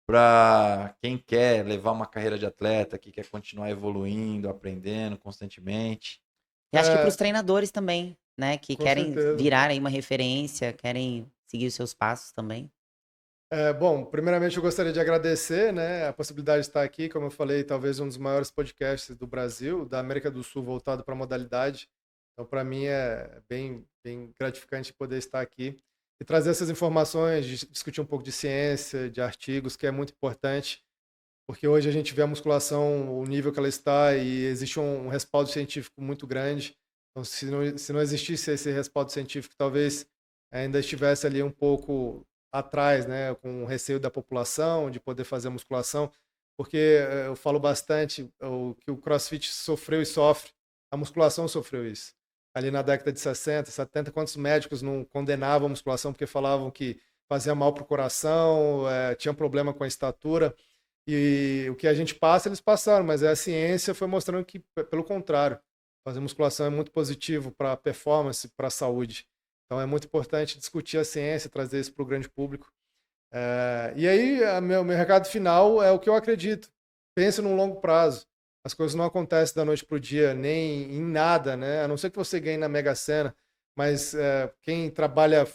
para quem quer levar uma carreira de atleta, que quer continuar evoluindo, aprendendo constantemente. E acho que para os treinadores também, né? Que Com querem certeza. virar aí uma referência, querem seguir os seus passos também. Bom, primeiramente eu gostaria de agradecer, né, a possibilidade de estar aqui, como eu falei, talvez um dos maiores podcasts do Brasil, da América do Sul, voltado para a modalidade. Então, para mim é bem, bem gratificante poder estar aqui e trazer essas informações, discutir um pouco de ciência, de artigos, que é muito importante, porque hoje a gente vê a musculação, o nível que ela está, e existe um respaldo científico muito grande. Então, se não existisse esse respaldo científico, talvez ainda estivesse ali um pouco atrás, né, com receio da população, de poder fazer musculação, porque eu falo bastante que o CrossFit sofreu e sofre, a musculação sofreu isso. ali na década de 60, 70, quantos médicos não condenavam a musculação porque falavam que fazia mal para o coração, tinha problema com a estatura. E o que a gente passa, eles passaram, mas a ciência foi mostrando que, pelo contrário, fazer musculação é muito positivo para a performance, para a saúde. Então é muito importante discutir a ciência, trazer isso para o grande público. E aí, meu recado final é o que eu acredito. Pense no longo prazo. As coisas não acontecem da noite para o dia, nem em nada, né? A não ser que você ganhe na Mega Sena, mas quem trabalha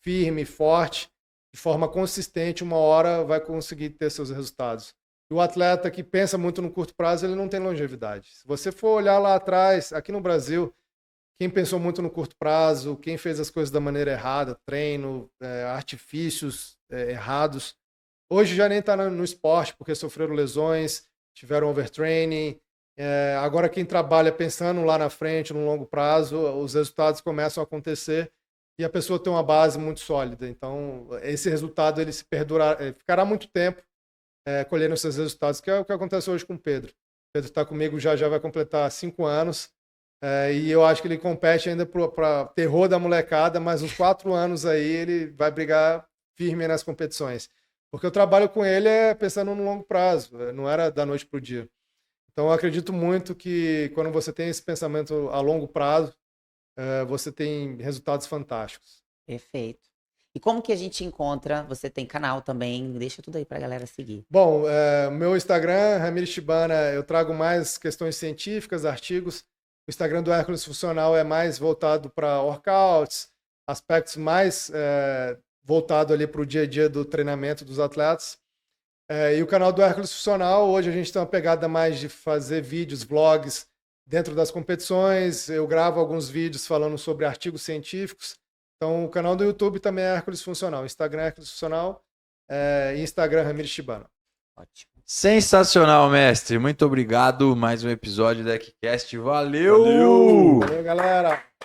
firme, forte, de forma consistente, uma hora vai conseguir ter seus resultados. E o atleta que pensa muito no curto prazo, ele não tem longevidade. Se você for olhar lá atrás, aqui no Brasil, quem pensou muito no curto prazo, quem fez as coisas da maneira errada, treino, artifícios errados, hoje já nem está no esporte, porque sofreram lesões, tiveram overtraining. Agora quem trabalha pensando lá na frente, no longo prazo, os resultados começam a acontecer e a pessoa tem uma base muito sólida. Então, esse resultado ele ficará muito tempo colhendo esses resultados, que é o que acontece hoje com o Pedro. O Pedro está comigo já vai completar 5 anos, e eu acho que ele compete ainda para terror da molecada, mas uns 4 anos aí ele vai brigar firme nas competições. Porque eu trabalho com ele pensando no longo prazo, não era da noite para o dia. Então, eu acredito muito que quando você tem esse pensamento a longo prazo, você tem resultados fantásticos. Perfeito. E como que a gente encontra? Você tem canal também, deixa tudo aí pra galera seguir. Bom, meu Instagram, Ramires Shibana, eu trago mais questões científicas, artigos. O Instagram do Hércules Funcional é mais voltado para workouts, aspectos mais voltado ali para o dia a dia do treinamento dos atletas. E o canal do Hércules Funcional, hoje a gente tem uma pegada mais de fazer vídeos, vlogs dentro das competições. Eu gravo alguns vídeos falando sobre artigos científicos. Então, o canal do YouTube também é Hércules Funcional. Instagram é Hércules Funcional e Instagram Ramires Shibana. Ótimo. Sensacional, mestre. Muito obrigado. Mais um episódio do EquiCast. Valeu! Valeu, galera!